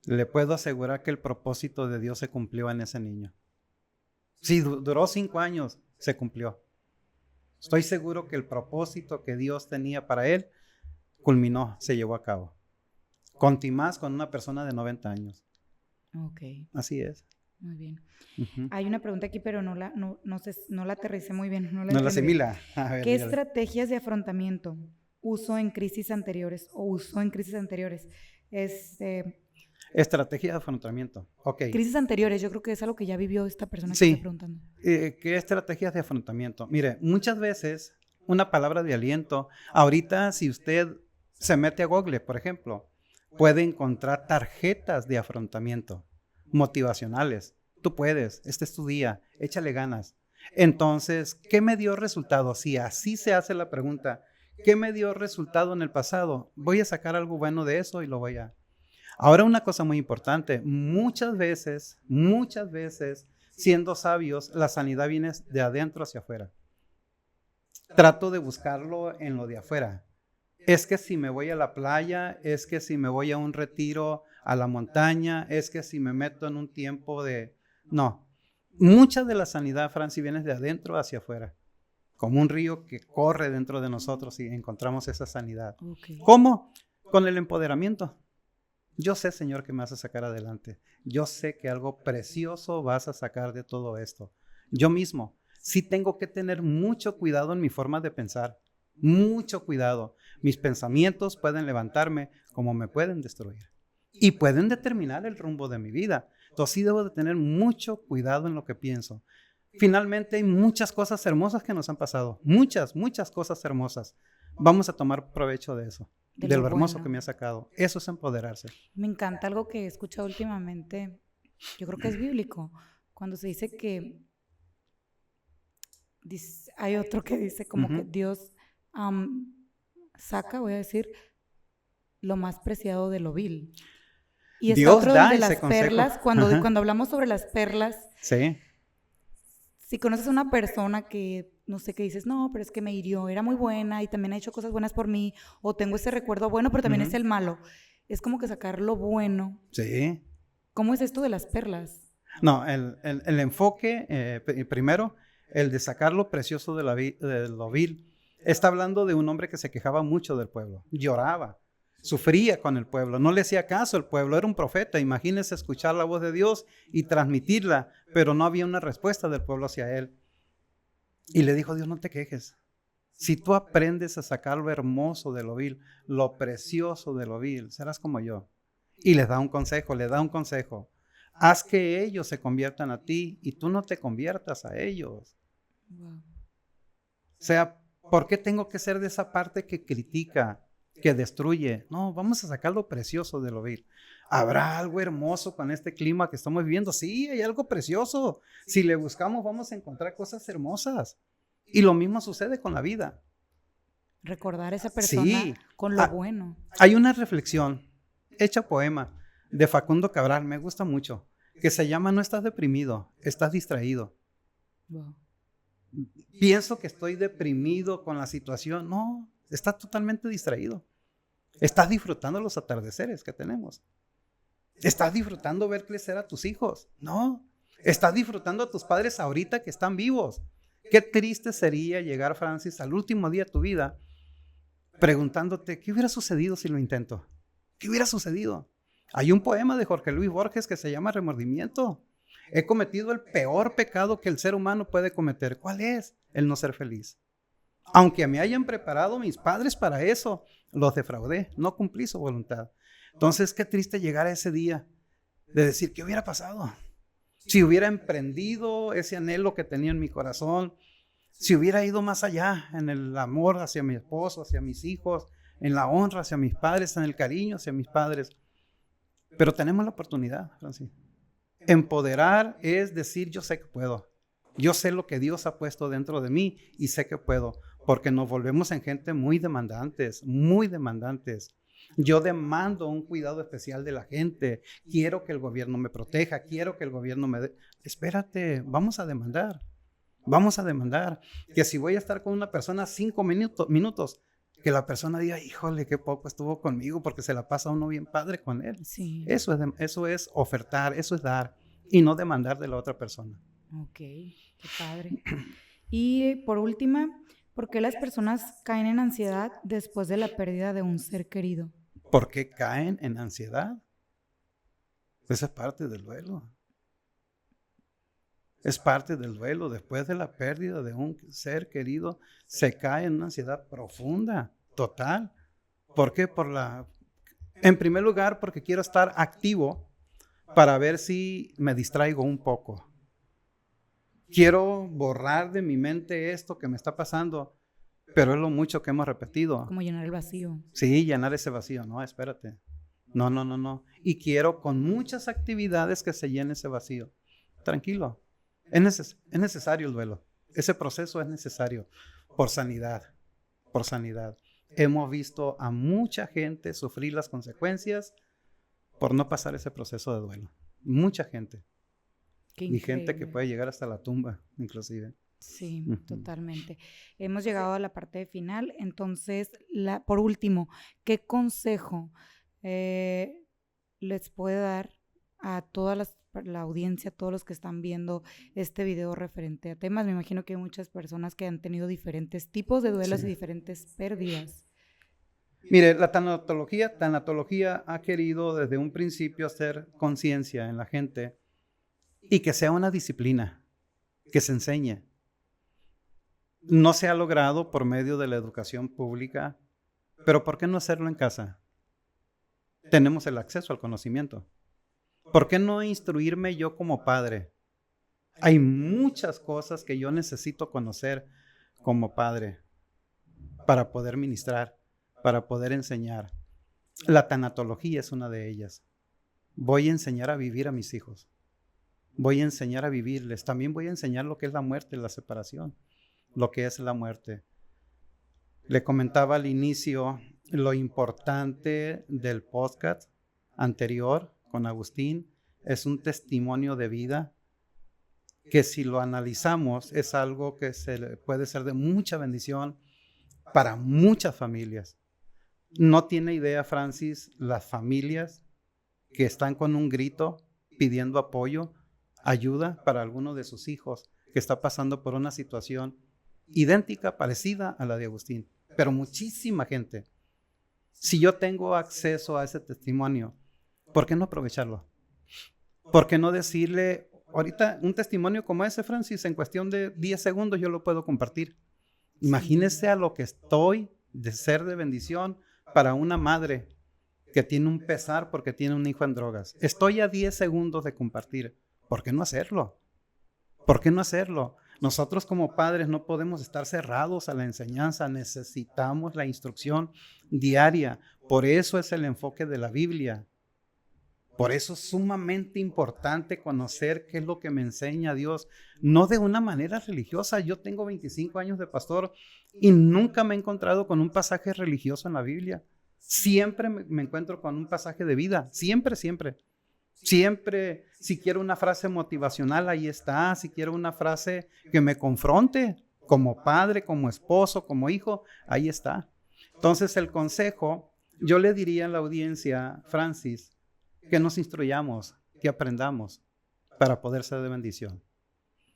Speaker 2: le puedo asegurar que el propósito de Dios se cumplió en ese niño. Si duró 5 años, se cumplió. Estoy seguro que el propósito que Dios tenía para él culminó, se llevó a cabo. Contimás con una persona de 90 años.
Speaker 1: Ok.
Speaker 2: Así es.
Speaker 1: Muy bien. Hay una pregunta aquí, pero no la aterricé muy bien. No
Speaker 2: la asimila.
Speaker 1: ¿Qué estrategias de afrontamiento usó en crisis anteriores?
Speaker 2: Estrategia de afrontamiento. Ok.
Speaker 1: Crisis anteriores, yo creo que es algo que ya vivió esta persona que está preguntando.
Speaker 2: ¿Qué estrategias de afrontamiento? Mire, muchas veces una palabra de aliento. Ahorita, si usted se mete a Google, por ejemplo, puede encontrar tarjetas de afrontamiento motivacionales. Tú puedes, este es tu día, échale ganas. Entonces, ¿qué me dio resultado? Si así se hace la pregunta, ¿qué me dio resultado en el pasado? Voy a sacar algo bueno de eso y lo voy a... Ahora una cosa muy importante, muchas veces, siendo sabios, la sanidad viene de adentro hacia afuera. Trato de buscarlo en lo de afuera. Es que si me voy a la playa, es que si me voy a un retiro a la montaña, es que si me meto en un tiempo de... No, mucha de la sanidad, Franci, viene de adentro hacia afuera, como un río que corre dentro de nosotros y encontramos esa sanidad.
Speaker 1: Okay.
Speaker 2: ¿Cómo? Con el empoderamiento. Yo sé, Señor, que me vas a sacar adelante. Yo sé que algo precioso vas a sacar de todo esto. Yo mismo sí tengo que tener mucho cuidado en mi forma de pensar. Mucho cuidado. Mis pensamientos pueden levantarme como me pueden destruir. Y pueden determinar el rumbo de mi vida. Entonces sí debo de tener mucho cuidado en lo que pienso. Finalmente hay muchas cosas hermosas que nos han pasado. Muchas cosas hermosas. Vamos a tomar provecho de eso. De lo hermoso que me ha sacado. Eso es empoderarse.
Speaker 1: Me encanta algo que he escuchado últimamente, yo creo que es bíblico, cuando se dice que hay otro que dice como que Dios saca, voy a decir, lo más preciado de lo vil. Y es otro de las perlas, cuando hablamos sobre las perlas,
Speaker 2: sí.
Speaker 1: Si conoces a una persona que, no sé, que dices, no, pero es que me hirió, era muy buena y también ha hecho cosas buenas por mí, o tengo ese recuerdo bueno, pero también es el malo. Es como que sacar lo bueno.
Speaker 2: Sí.
Speaker 1: ¿Cómo es esto de las perlas?
Speaker 2: No, el enfoque, primero, el de sacar lo precioso de lo vil, está hablando de un hombre que se quejaba mucho del pueblo, lloraba, sufría con el pueblo, no le hacía caso al pueblo, era un profeta. Imagínense escuchar la voz de Dios y transmitirla, pero no había una respuesta del pueblo hacia él. Y le dijo Dios, no te quejes. Si tú aprendes a sacar lo hermoso de lo vil, lo precioso de lo vil, serás como yo. Y le da un consejo. Haz que ellos se conviertan a ti y tú no te conviertas a ellos. Wow. O sea, ¿por qué tengo que ser de esa parte que critica, que destruye? No, vamos a sacar lo precioso de lo vil. ¿Habrá algo hermoso con este clima que estamos viviendo? Sí, hay algo precioso. Si le buscamos, vamos a encontrar cosas hermosas. Y lo mismo sucede con la vida.
Speaker 1: Recordar a esa persona con lo bueno.
Speaker 2: Hay una reflexión, hecha poema, de Facundo Cabral, me gusta mucho, que se llama No estás deprimido, estás distraído. Wow. Pienso que estoy deprimido con la situación. No, estás totalmente distraído. Estás disfrutando los atardeceres que tenemos. ¿Estás disfrutando ver crecer a tus hijos? No. ¿Estás disfrutando a tus padres ahorita que están vivos? Qué triste sería llegar, Francis, al último día de tu vida preguntándote, ¿qué hubiera sucedido si lo intento? ¿Qué hubiera sucedido? Hay un poema de Jorge Luis Borges que se llama Remordimiento. He cometido el peor pecado que el ser humano puede cometer. ¿Cuál es? El no ser feliz. Aunque me hayan preparado mis padres para eso, los defraudé, no cumplí su voluntad. Entonces, qué triste llegar a ese día de decir, ¿qué hubiera pasado? Si hubiera emprendido ese anhelo que tenía en mi corazón, si hubiera ido más allá en el amor hacia mi esposo, hacia mis hijos, en la honra hacia mis padres, en el cariño hacia mis padres. Pero tenemos la oportunidad, Francis. Empoderar es decir, yo sé que puedo. Yo sé lo que Dios ha puesto dentro de mí y sé que puedo, porque nos volvemos en gente muy demandantes, muy demandantes. Yo demando un cuidado especial de la gente. Quiero que el gobierno me proteja, quiero que el gobierno me dé. Espérate, vamos a demandar. Vamos a demandar que si voy a estar con una persona 5 minutos, que la persona diga, híjole, qué poco estuvo conmigo, porque se la pasa uno bien padre con él.
Speaker 1: Sí.
Speaker 2: Eso es ofertar, eso es dar y no demandar de la otra persona.
Speaker 1: Ok, qué padre. Y por última, ¿por qué las personas caen en ansiedad después de la pérdida de un ser querido?
Speaker 2: ¿Por qué caen en ansiedad? Esa es parte del duelo. Es parte del duelo. Después de la pérdida de un ser querido, se cae en una ansiedad profunda, total. ¿Por qué? En primer lugar, porque quiero estar activo para ver si me distraigo un poco. Quiero borrar de mi mente esto que me está pasando, pero es lo mucho que hemos repetido.
Speaker 1: Como llenar el vacío.
Speaker 2: Sí, llenar ese vacío. No, espérate. No. Y quiero con muchas actividades que se llene ese vacío. Tranquilo. Es necesario el duelo. Ese proceso es necesario por sanidad. Por sanidad. Hemos visto a mucha gente sufrir las consecuencias por no pasar ese proceso de duelo. Mucha gente. Y gente que puede llegar hasta la tumba, inclusive.
Speaker 1: Sí, totalmente. Hemos llegado a la parte final. Entonces, por último, ¿qué consejo les puede dar a toda la audiencia, a todos los que están viendo este video referente a temas? Me imagino que hay muchas personas que han tenido diferentes tipos de duelos y diferentes pérdidas.
Speaker 2: Mire, la tanatología ha querido desde un principio hacer conciencia en la gente y que sea una disciplina, que se enseñe. No se ha logrado por medio de la educación pública, pero ¿por qué no hacerlo en casa? Tenemos el acceso al conocimiento. ¿Por qué no instruirme yo como padre? Hay muchas cosas que yo necesito conocer como padre para poder ministrar, para poder enseñar. La tanatología es una de ellas. Voy a enseñar a vivir a mis hijos. Voy a enseñar a vivirles. También voy a enseñar lo que es la muerte, la separación, lo que es la muerte. Le comentaba al inicio lo importante del podcast anterior con Agustín. Es un testimonio de vida que si lo analizamos es algo que puede ser de mucha bendición para muchas familias. No tiene idea, Francis, las familias que están con un grito pidiendo apoyo, ayuda para alguno de sus hijos que está pasando por una situación idéntica, parecida a la de Agustín, pero muchísima gente. Si yo tengo acceso a ese testimonio, ¿por qué no aprovecharlo? ¿Por qué no decirle, ahorita un testimonio como ese, Francis, en cuestión de 10 segundos yo lo puedo compartir? Imagínese a lo que estoy de ser de bendición para una madre que tiene un pesar porque tiene un hijo en drogas. Estoy a 10 segundos de compartir. ¿Por qué no hacerlo? ¿Por qué no hacerlo? Nosotros como padres no podemos estar cerrados a la enseñanza, necesitamos la instrucción diaria. Por eso es el enfoque de la Biblia. Por eso es sumamente importante conocer qué es lo que me enseña Dios, no de una manera religiosa. Yo tengo 25 años de pastor y nunca me he encontrado con un pasaje religioso en la Biblia. Siempre me encuentro con un pasaje de vida, siempre. Siempre, si quiero una frase motivacional, ahí está. Si quiero una frase que me confronte como padre, como esposo, como hijo, ahí está. Entonces el consejo, yo le diría a la audiencia, Francis, que nos instruyamos, que aprendamos para poder ser de bendición.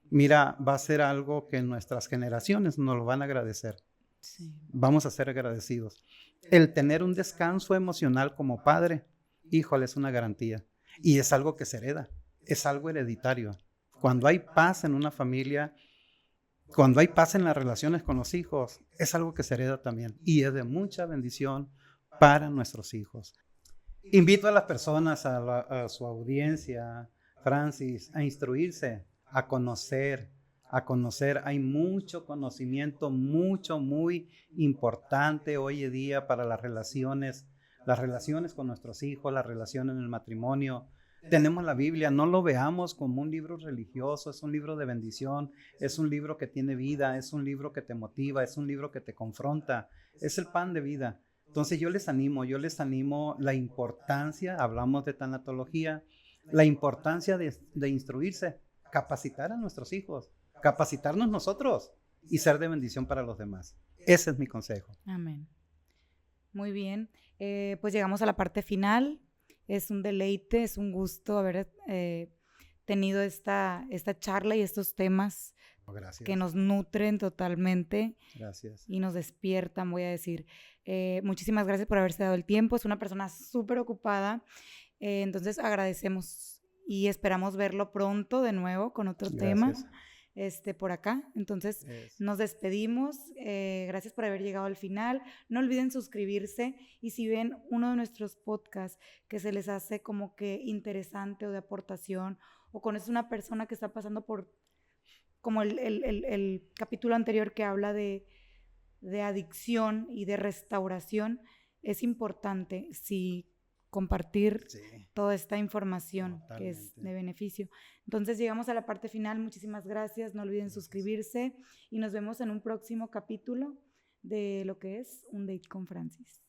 Speaker 2: Mira, va a ser algo que nuestras generaciones nos lo van a agradecer. Sí. Vamos a ser agradecidos. El tener un descanso emocional como padre, híjole, es una garantía. Y es algo que se hereda, es algo hereditario. Cuando hay paz en una familia, cuando hay paz en las relaciones con los hijos, es algo que se hereda también. Y es de mucha bendición para nuestros hijos. Invito a las personas, a su audiencia, Francis, a instruirse, a conocer. Hay mucho conocimiento, muy importante hoy en día para las relaciones con nuestros hijos, las relaciones en el matrimonio. Tenemos la Biblia, no lo veamos como un libro religioso, es un libro de bendición, es un libro que tiene vida, es un libro que te motiva, es un libro que te confronta, es el pan de vida. Entonces yo les animo la importancia, hablamos de tanatología, la importancia de instruirse, capacitar a nuestros hijos, capacitarnos nosotros y ser de bendición para los demás. Ese es mi consejo.
Speaker 1: Amén. Muy bien, pues llegamos a la parte final. Es un deleite, es un gusto haber tenido esta charla y estos temas. Gracias. Que nos nutren totalmente.
Speaker 2: Gracias.
Speaker 1: Y nos despiertan, voy a decir. Muchísimas gracias por haberse dado el tiempo. Es una persona súper ocupada. Entonces agradecemos y esperamos verlo pronto de nuevo con otro tema por acá. Entonces nos despedimos. Gracias por haber llegado al final. No olviden suscribirse y si ven uno de nuestros podcasts que se les hace como que interesante o de aportación o conoces una persona que está pasando por como el capítulo anterior que habla de de adicción y de restauración, es importante compartir toda esta información que es de beneficio. Entonces llegamos a la parte final. Muchísimas gracias. No olviden suscribirse y nos vemos en un próximo capítulo de lo que es Un Date con Francis.